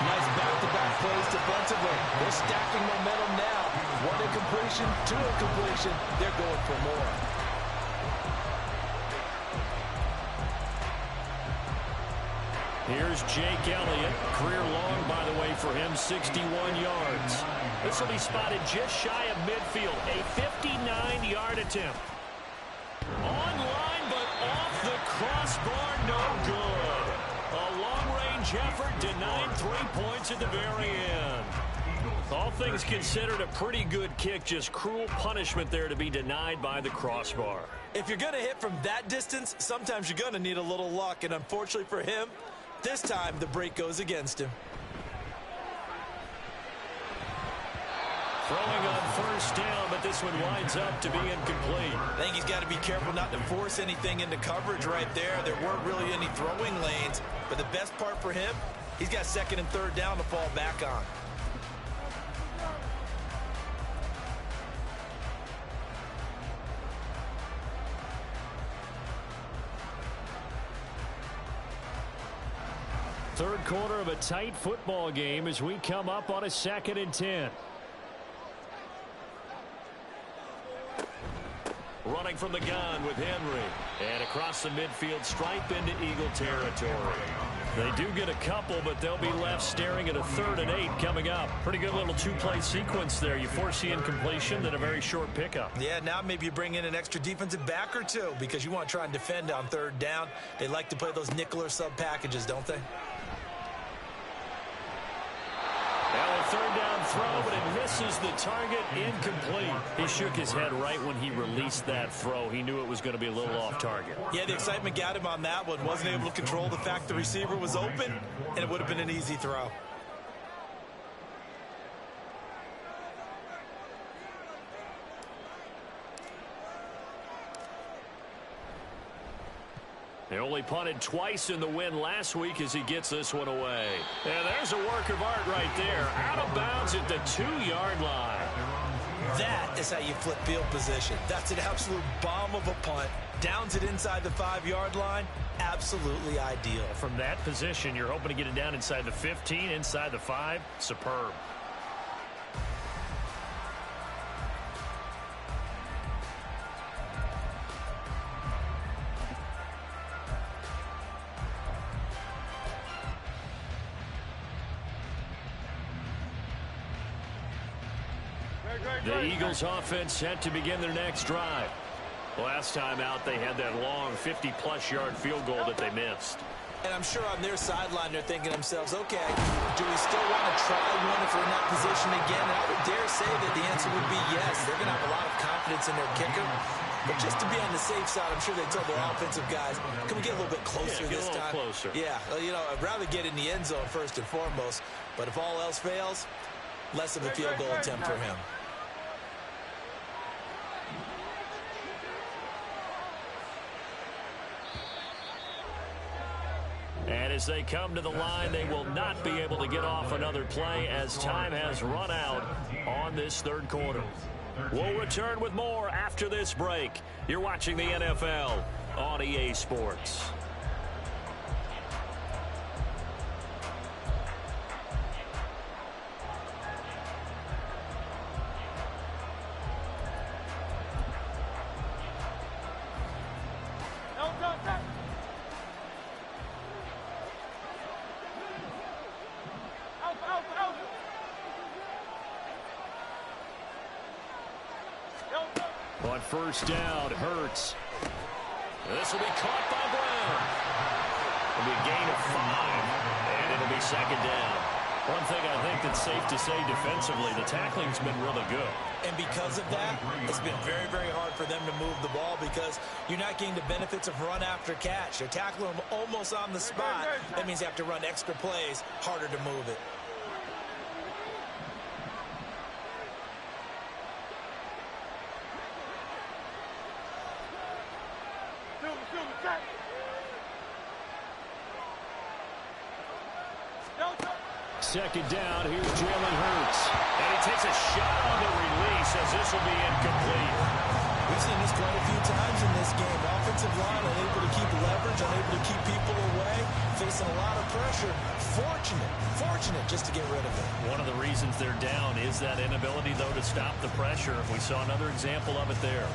Nice back-to-back plays defensively. They're stacking momentum now. 1 incompletion, 2 incompletion. They're going for more. Here's Jake Elliott. Career long, by the way, for him, 61 yards. This will be spotted just shy of midfield. A 59-yard attempt. Online, but off the crossbar, no good. A long-range effort denied 3 points at the very end. All things considered, a pretty good kick, just cruel punishment there to be denied by the crossbar. If you're going to hit from that distance, sometimes you're going to need a little luck, and unfortunately for him, this time the break goes against him. Throwing on 1st down, but this one winds up to be incomplete. I think he's got to be careful not to force anything into coverage right there. There weren't really any throwing lanes, but the best part for him, he's got 2nd and 3rd down to fall back on. Third quarter of a tight football game as we come up on a 2nd and 10. Running from the gun with Henry. And across the midfield stripe into Eagle territory. They do get a couple, but they'll be left staring at a 3rd and 8 coming up. Pretty good little two-play sequence there. You force the incompletion, then a very short pickup. Yeah, now maybe you bring in an extra defensive back or two because you want to try and defend on 3rd down. They like to play those nickel or sub packages, don't they? Now a 3rd down throw, but it misses the target, incomplete. He shook his head right when he released that throw. He knew it was going to be a little off target. Yeah, the excitement got him on that one. Wasn't able to control the fact the receiver was open, and it would have been an easy throw. They only punted twice in the win last week as he gets this one away. And there's a work of art right there. Out of bounds at the 2-yard line. That is how you flip field position. That's an absolute bomb of a punt. Downs it inside the 5-yard line. Absolutely ideal. From that position, you're hoping to get it down inside the 15, inside the 5. Superb. The Eagles offense set to begin their next drive. Last time out, they had that long 50-plus yard field goal that they missed. And I'm sure on their sideline they're thinking to themselves, okay, do we still want to try one if we're in that position again? And I would dare say that the answer would be yes. They're going to have a lot of confidence in their kicker. But just to be on the safe side, I'm sure they told their offensive guys, can we get a little bit closer this time? Closer. Yeah, you know, I'd rather get in the end zone first and foremost. But if all else fails, less of a field goal attempt for him. And as they come to the line, they will not be able to get off another play as time has run out on this 3rd quarter. We'll return with more after this break. You're watching the NFL on EA Sports. On 1st down, Hurts. This will be caught by Brown. It'll be a gain of 5, and it'll be 2nd down. One thing I think that's safe to say defensively, the tackling's been really good. And because of that, it's been very, very hard for them to move the ball because you're not getting the benefits of run after catch. They're tackling them almost on the spot. That means you have to run extra plays, harder to move it. Second down, here's Jalen Hurts. And he takes a shot on the release as this will be incomplete. We've seen this quite a few times in this game. Offensive line unable to keep leverage, unable to keep people away, facing a lot of pressure. Fortunate just to get rid of it. One of the reasons they're down is that inability, though, to stop the pressure. We saw another example of it there.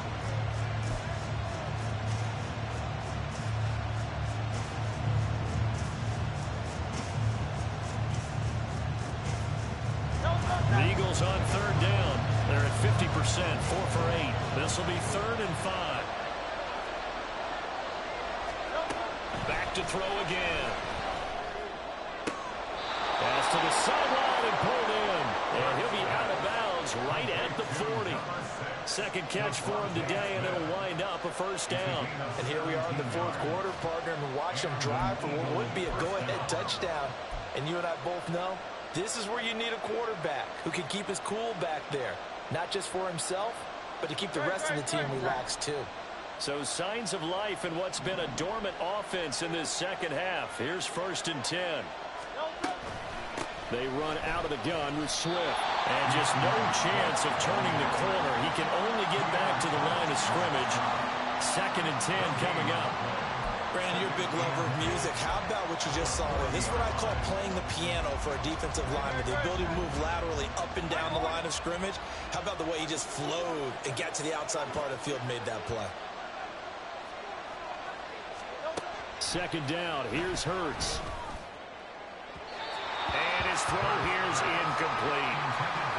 The Eagles on 3rd down. They're at 50%, 4 for 8. This will be 3rd and 5. Back to throw again. Pass to the sideline and pulled in. And he'll be out of bounds right at the 40. Second catch for him today, and it'll wind up a 1st down. And here we are in the 4th quarter, partner, and watch him drive for what would be a go-ahead touchdown. And you and I both know this is where you need a quarterback who can keep his cool back there. Not just for himself, but to keep the rest of the team relaxed too. So signs of life in what's been a dormant offense in this 2nd half. Here's 1st and 10. They run out of the gun with Swift. And just no chance of turning the corner. He can only get back to the line of scrimmage. 2nd and 10 coming up. Brandon, you're a big lover of music. How about what you just saw there? This is what I call playing the piano for a defensive lineman. The ability to move laterally up and down the line of scrimmage. How about the way he just flowed and got to the outside part of the field and made that play? Second down. Here's Hurts. And his throw here is incomplete.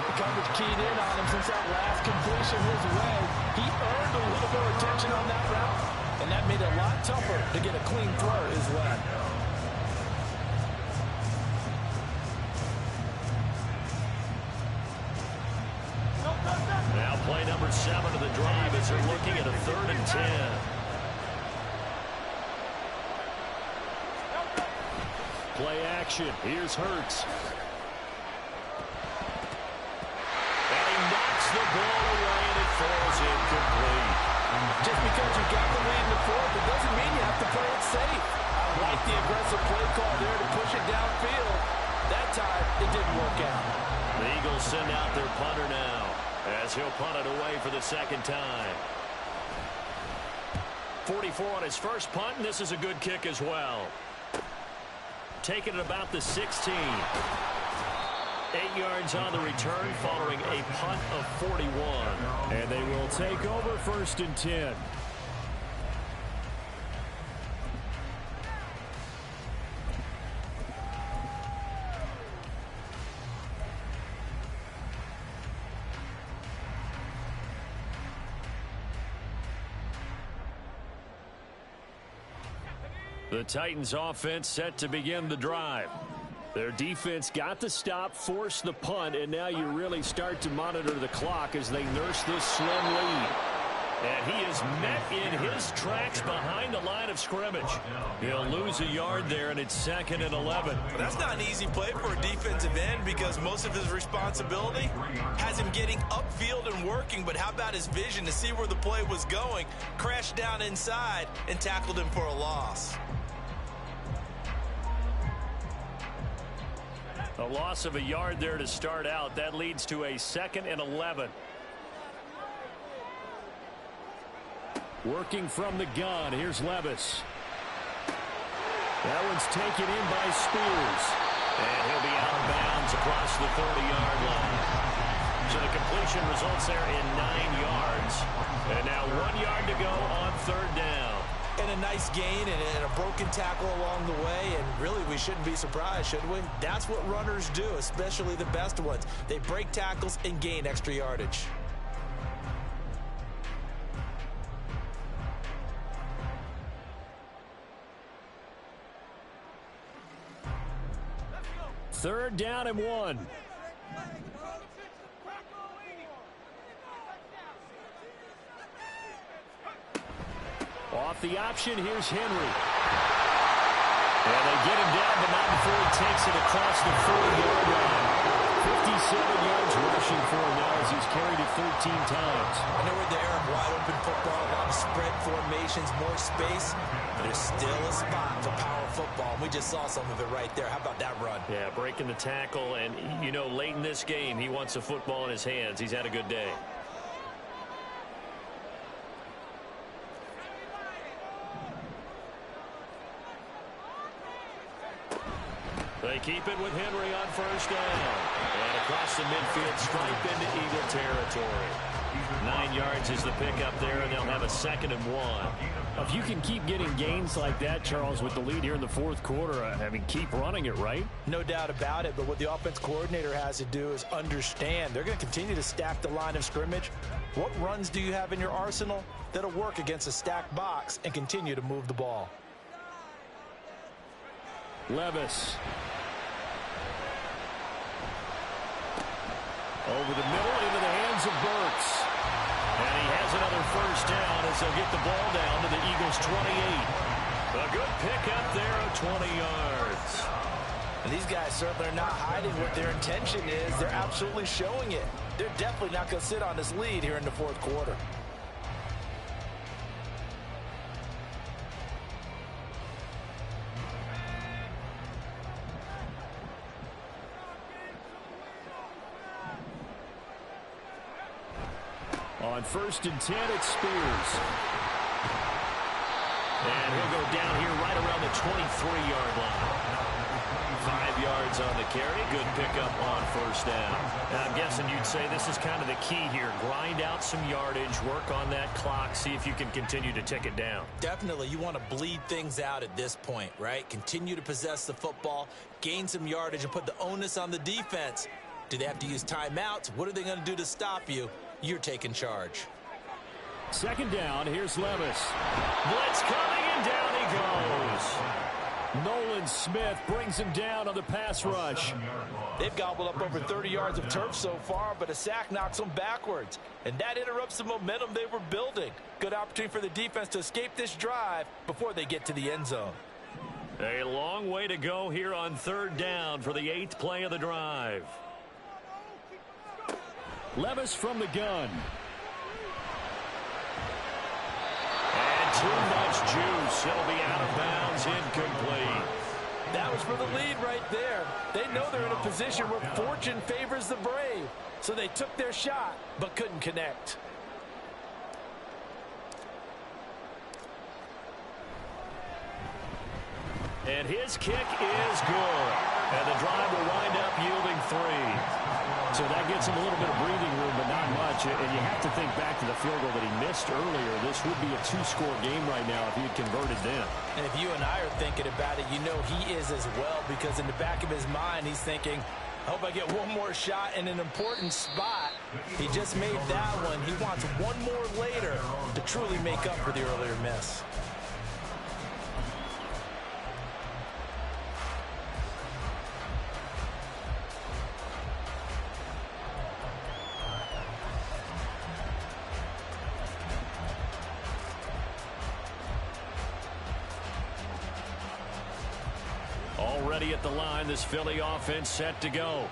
The coverage keyed in on him since that last completion his way. He earned a little more attention on that route, and that made it a lot tougher to get a clean throw his way. Now play number 7 of the drive as they're looking at a 3rd and 10. Play action. Here's Hurts. And he knocks the ball away, and it falls incomplete. Just because you got the lead in the fourth, it doesn't mean you have to play it safe. I like the aggressive play call there to push it downfield. That time, it didn't work out. The Eagles send out their punter now as he'll punt it away for the second time. 44 on his first punt, and this is a good kick as well. Taking it about the 16. 8 yards on the return following a punt of 41. And they will take over 1st and 10. The Titans offense set to begin the drive. Their defense got the stop, forced the punt, and now you really start to monitor the clock as they nurse this slim lead. And he is met in his tracks behind the line of scrimmage. He'll lose a yard there, and it's 2nd and 11. Well, that's not an easy play for a defensive end because most of his responsibility has him getting upfield and working. But how about his vision to see where the play was going, crashed down inside, and tackled him for a loss. A loss of a yard there to start out. That leads to a 2nd and 11. Working from the gun. Here's Levis. That one's taken in by Spears. And he'll be out of bounds across the 30-yard line. So the completion results there in 9 yards. And now 1 yard to go on 3rd down. And a nice gain and a broken tackle along the way. And really, we shouldn't be surprised, should we? That's what runners do, especially the best ones. They break tackles and gain extra yardage. Third down and 1. Off the option, here's Henry. And they get him down, but not before he takes it across the 40-yard line. 57 yards rushing for him now as he's carried it 13 times. I know we're there, wide open football, a lot of spread formations, more space, but there's still a spot for power football. We just saw some of it right there. How about that run? Yeah, breaking the tackle, and, you know, late in this game, he wants the football in his hands. He's had a good day. They keep it with Henry on 1st down. And across the midfield, stripe into Eagle territory. 9 yards is the pickup there, and they'll have a 2nd and 1. If you can keep getting gains like that, Charles, with the lead here in the 4th quarter, I mean, keep running it, right? No doubt about it, but what the offense coordinator has to do is understand. They're going to continue to stack the line of scrimmage. What runs do you have in your arsenal that'll work against a stacked box and continue to move the ball? Levis. Over the middle into the hands of Burks. And he has another 1st down as they'll get the ball down to the Eagles' 28. A good pickup there of 20 yards. And these guys certainly are not hiding what their intention is. They're absolutely showing it. They're definitely not going to sit on this lead here in the 4th quarter. On 1st and 10, it's Spears. And he'll go down here right around the 23-yard line. 5 yards on the carry. Good pickup on first down. And I'm guessing you'd say this is kind of the key here. Grind out some yardage, work on that clock, see if you can continue to tick it down. Definitely, you want to bleed things out at this point, right? Continue to possess the football, gain some yardage, and put the onus on the defense. Do they have to use timeouts? What are they going to do to stop you? You're taking charge. Second down, here's Levis. Blitz coming, and down he goes. Nolan Smith brings him down on the pass rush. They've gobbled up over 30 yards of turf so far, but a sack knocks them backwards. And that interrupts the momentum they were building. Good opportunity for the defense to escape this drive before they get to the end zone. A long way to go here on third down for the 8th play of the drive. Levis from the gun. And too much juice. It'll be out of bounds, incomplete. That was for the lead right there. They know they're in a position where fortune favors the brave. So they took their shot, but couldn't connect. And his kick is good. And the drive will wind up yielding 3. So that gets him a little bit of breathing room, but not much. And you have to think back to the field goal that he missed earlier. This would be a 2-score game right now if he had converted then. And if you and I are thinking about it, you know he is as well, because in the back of his mind, he's thinking, I hope I get one more shot in an important spot. He just made that one. He wants one more later to truly make up for the earlier miss. Already at the line, this Philly offense set to go.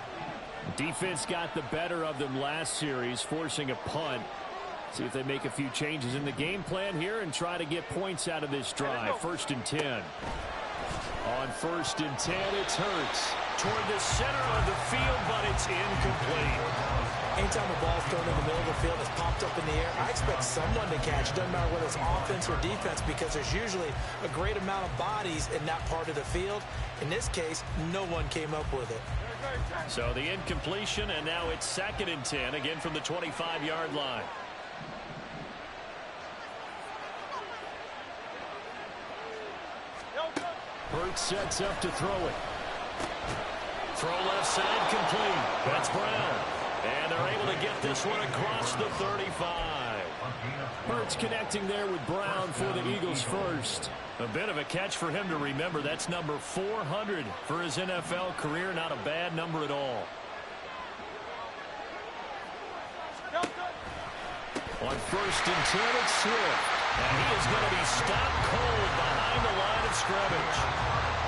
Defense got the better of them last series, forcing a punt. See if they make a few changes in the game plan here and try to get points out of this drive. 1st and 10. On 1st and 10, it's Hurts. Toward the center of the field, but it's incomplete. Anytime a ball's thrown in the middle of the field, it's popped up in the air, I expect someone to catch. It doesn't matter whether it's offense or defense, because there's usually a great amount of bodies in that part of the field. In this case, no one came up with it. So the incompletion, and now it's 2nd and 10, again from the 25-yard line. Hurts sets up to throw it. Throw left side, complete. That's Brown. And they're able to get this one across the 35. Hurts connecting there with Brown for the Eagles first. A bit of a catch for him to remember. That's number 400 for his NFL career. Not a bad number at all. On 1st and 10, it's Swift. And he is going to be stopped cold behind the line of scrimmage.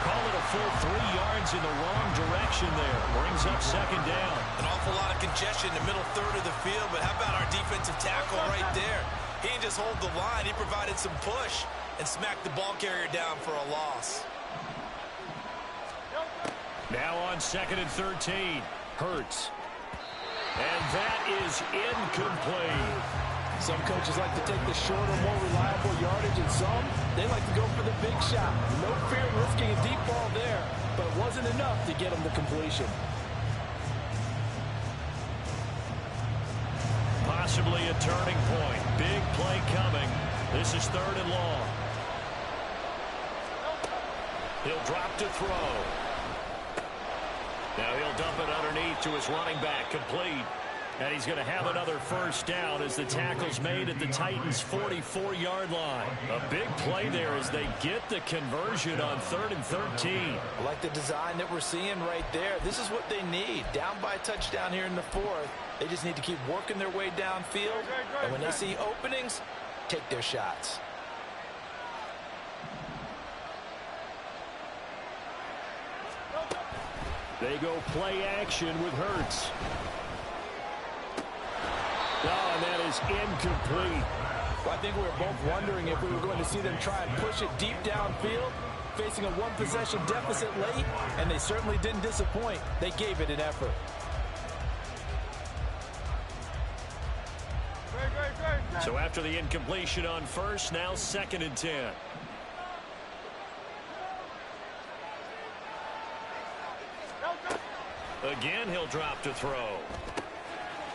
Call it a full 3 yards in the wrong direction there. Brings up 2nd down. An awful lot of congestion in the middle third of the field, but how about our defensive tackle right there? He didn't just hold the line. He provided some push and smacked the ball carrier down for a loss. Now on 2nd and 13. Hurts. And that is incomplete. Some coaches like to take the shorter, more reliable yardage, and some, they like to go for the big shot. No fear of risking a deep ball there, but it wasn't enough to get them to completion. Possibly a turning point. Big play coming. This is 3rd and long. He'll drop to throw. Now he'll dump it underneath to his running back, complete. And he's going to have another first down as the tackle's made at the Titans' 44-yard line. A big play there as they get the conversion on 3rd and 13. I like the design that we're seeing right there. This is what they need. Down by a touchdown here in the 4th. They just need to keep working their way downfield. And when they see openings, take their shots. They go play action with Hurts. Oh, and that is incomplete. Well, I think we were both wondering if we were going to see them try and push it deep downfield, facing a one-possession deficit late, and they certainly didn't disappoint. They gave it an effort. So after the incompletion on 1st, now 2nd and 10. Again, he'll drop to throw.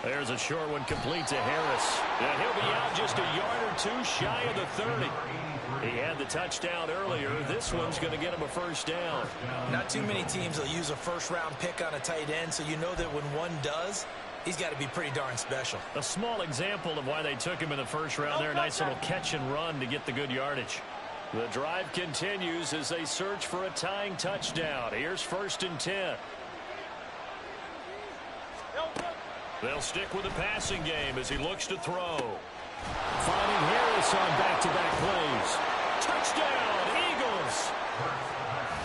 There's a short one, complete to Harris. And he'll be out just a yard or two shy of the 30. He had the touchdown earlier. This one's going to get him a first down. Not too many teams will use a first-round pick on a tight end, so you know that when one does, he's got to be pretty darn special. A small example of why they took him in the first round there. Nice little catch and run to get the good yardage. The drive continues as they search for a tying touchdown. Here's 1st and 10. They'll stick with the passing game as he looks to throw. Finding Harris on back-to-back plays. Touchdown, Eagles!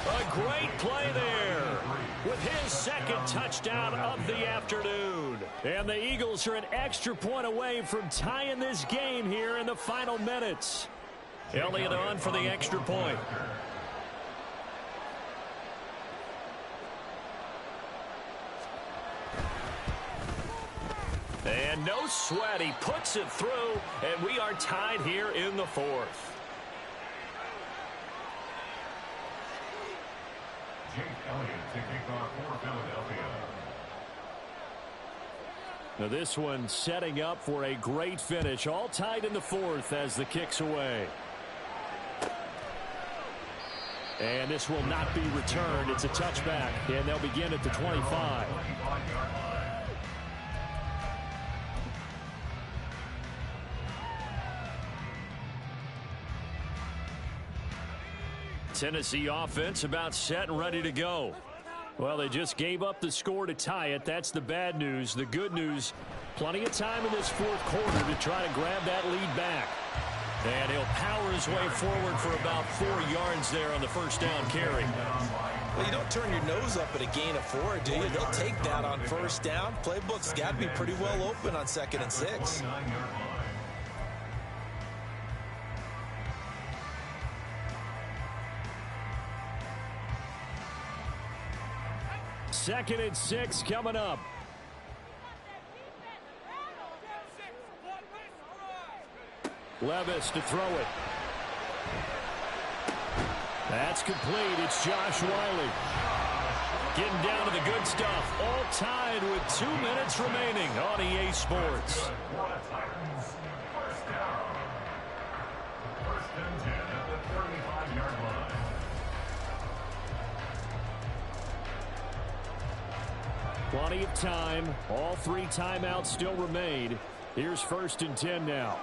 A great play there with his 2nd touchdown of the afternoon. And the Eagles are an extra point away from tying this game here in the final minutes. Elliott on for the extra point. And no sweat, he puts it through, and we are tied here in the 4th. Jake Elliott to kick off for Philadelphia. Now this one setting up for a great finish. All tied in the 4th as the kick's away. And this will not be returned. It's a touchback, and they'll begin at the 25. Tennessee offense about set and ready to go. Well, they just gave up the score to tie it. That's the bad news. The good news, plenty of time in this 4th quarter to try to grab that lead back. And he'll power his way forward for about 4 yards there on the first down carry. Well, you don't turn your nose up at a gain of 4, do you? They'll take that on first down. Playbook's got to be pretty well open on 2nd and 6. 2nd and 6 coming up. Levis to throw it. That's complete. It's Josh Wiley. Getting down to the good stuff. All tied with 2 minutes remaining on EA Sports. First and 10 at the 35-yard line. Plenty of time. All 3 timeouts still remain. Here's 1st and 10 now.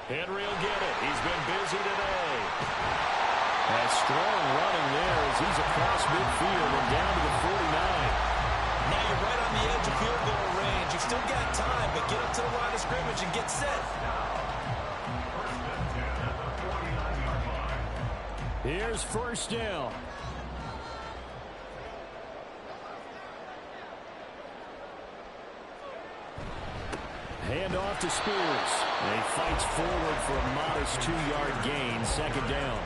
Henry will get it. He's been busy today. A strong running there as he's across midfield and down to the 49. Now you're right on the edge of field goal range. You've still got time, but get up to the line of scrimmage and get set. First and 10 at the 49-yard line. Here's 1st down. Hand off to Spears. And he fights forward for a modest 2-yard gain. 2nd down.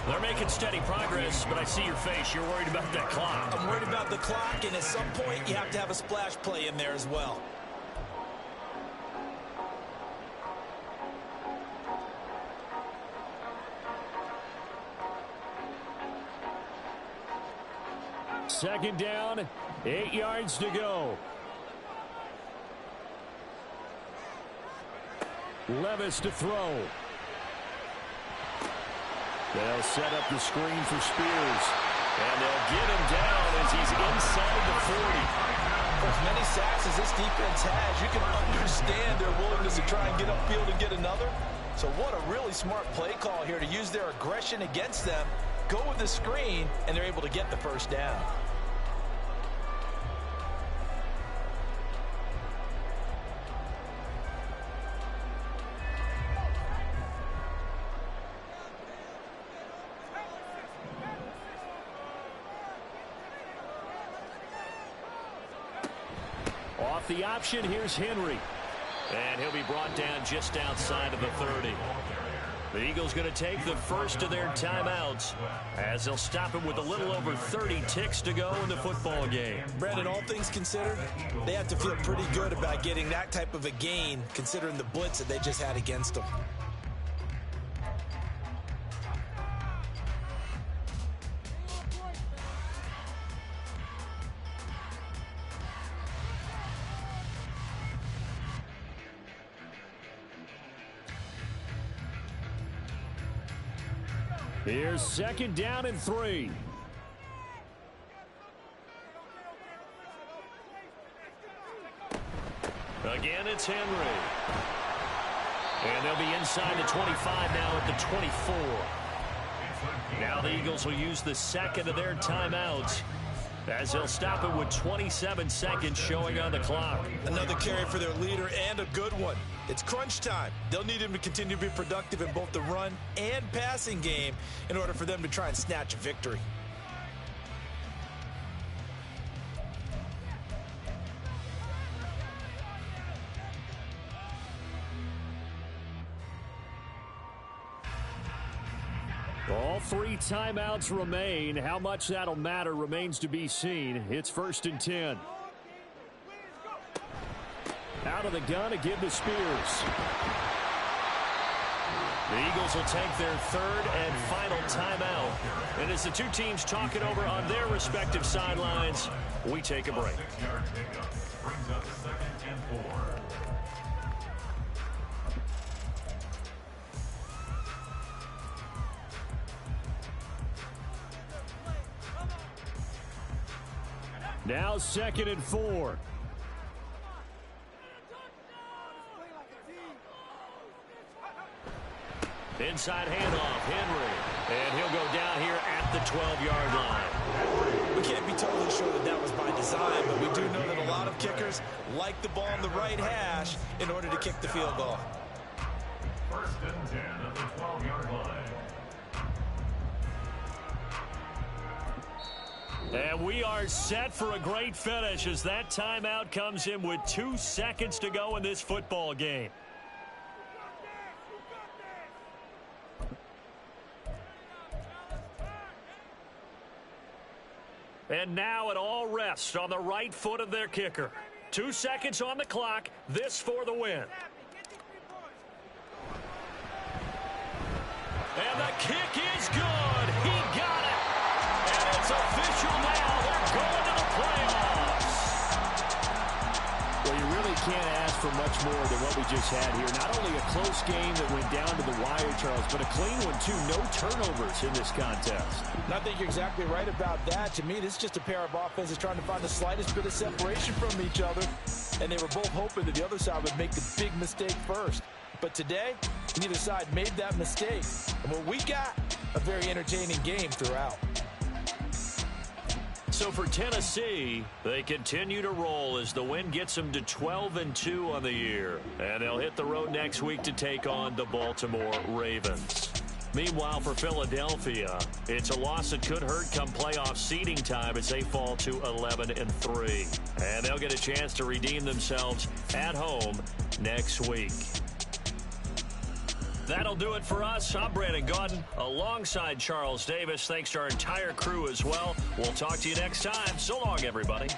They're making steady progress, but I see your face. You're worried about that clock. I'm worried about the clock, and at some point you have to have a splash play in there as well. Second down, 8 yards to go. Levis to throw. They'll set up the screen for Spears. And they'll get him down as he's inside the 40. For as many sacks as this defense has, you can understand their willingness to try and get upfield and get another. So what a really smart play call here to use their aggression against them, go with the screen, and they're able to get the first down. Off the option, here's Henry. And he'll be brought down just outside of the 30. The Eagles going to take the first of their timeouts as they'll stop him with a little over 30 ticks to go in the football game. Brandon, all things considered, they have to feel pretty good about getting that type of a gain considering the blitz that they just had against them. Here's 2nd down and 3. Again, it's Henry. And they'll be inside the 25 now at the 24. Now the Eagles will use the 2nd of their timeouts, as they'll stop it with 27 seconds showing on the clock. Another carry for their leader, and a good one. It's crunch time. They'll need him to continue to be productive in both the run and passing game in order for them to try and snatch a victory. All 3 timeouts remain. How much that'll matter remains to be seen. It's 1st and 10. Out of the gun to give to Spears. The Eagles will take their 3rd and final timeout. And as the two teams talk it over on their respective sidelines, we take a break. 6-yard pickup brings up 2nd and 4. Now 2nd and 4. Inside handoff, Henry. And he'll go down here at the 12-yard line. We can't be totally sure that that was by design, but we do know that a lot of kickers like the ball on the right hash in order to kick the field goal. 1st and 10 at the 12-yard line. And we are set for a great finish as that timeout comes in with 2 seconds to go in this football game. And now it all rests on the right foot of their kicker. 2 seconds on the clock. This for the win. And the kick is good. He got it. And it's official now. They're going to the playoffs. Well, you really can't ask for much more than what we just had here. Not only a close game that went down to the wire, Charles, but a clean one, too. No turnovers in this contest. And I think you're exactly right about that. To me, this is just a pair of offenses trying to find the slightest bit of separation from each other. And they were both hoping that the other side would make the big mistake first. But today, neither side made that mistake. And what we got, a very entertaining game throughout. So for Tennessee, they continue to roll as the win gets them to 12-2 on the year. And they'll hit the road next week to take on the Baltimore Ravens. Meanwhile, for Philadelphia, it's a loss that could hurt come playoff seeding time as they fall to 11-3. And they'll get a chance to redeem themselves at home next week. That'll do it for us. I'm Brandon Gaudin alongside Charles Davis. Thanks to our entire crew as well. We'll talk to you next time. So long, everybody.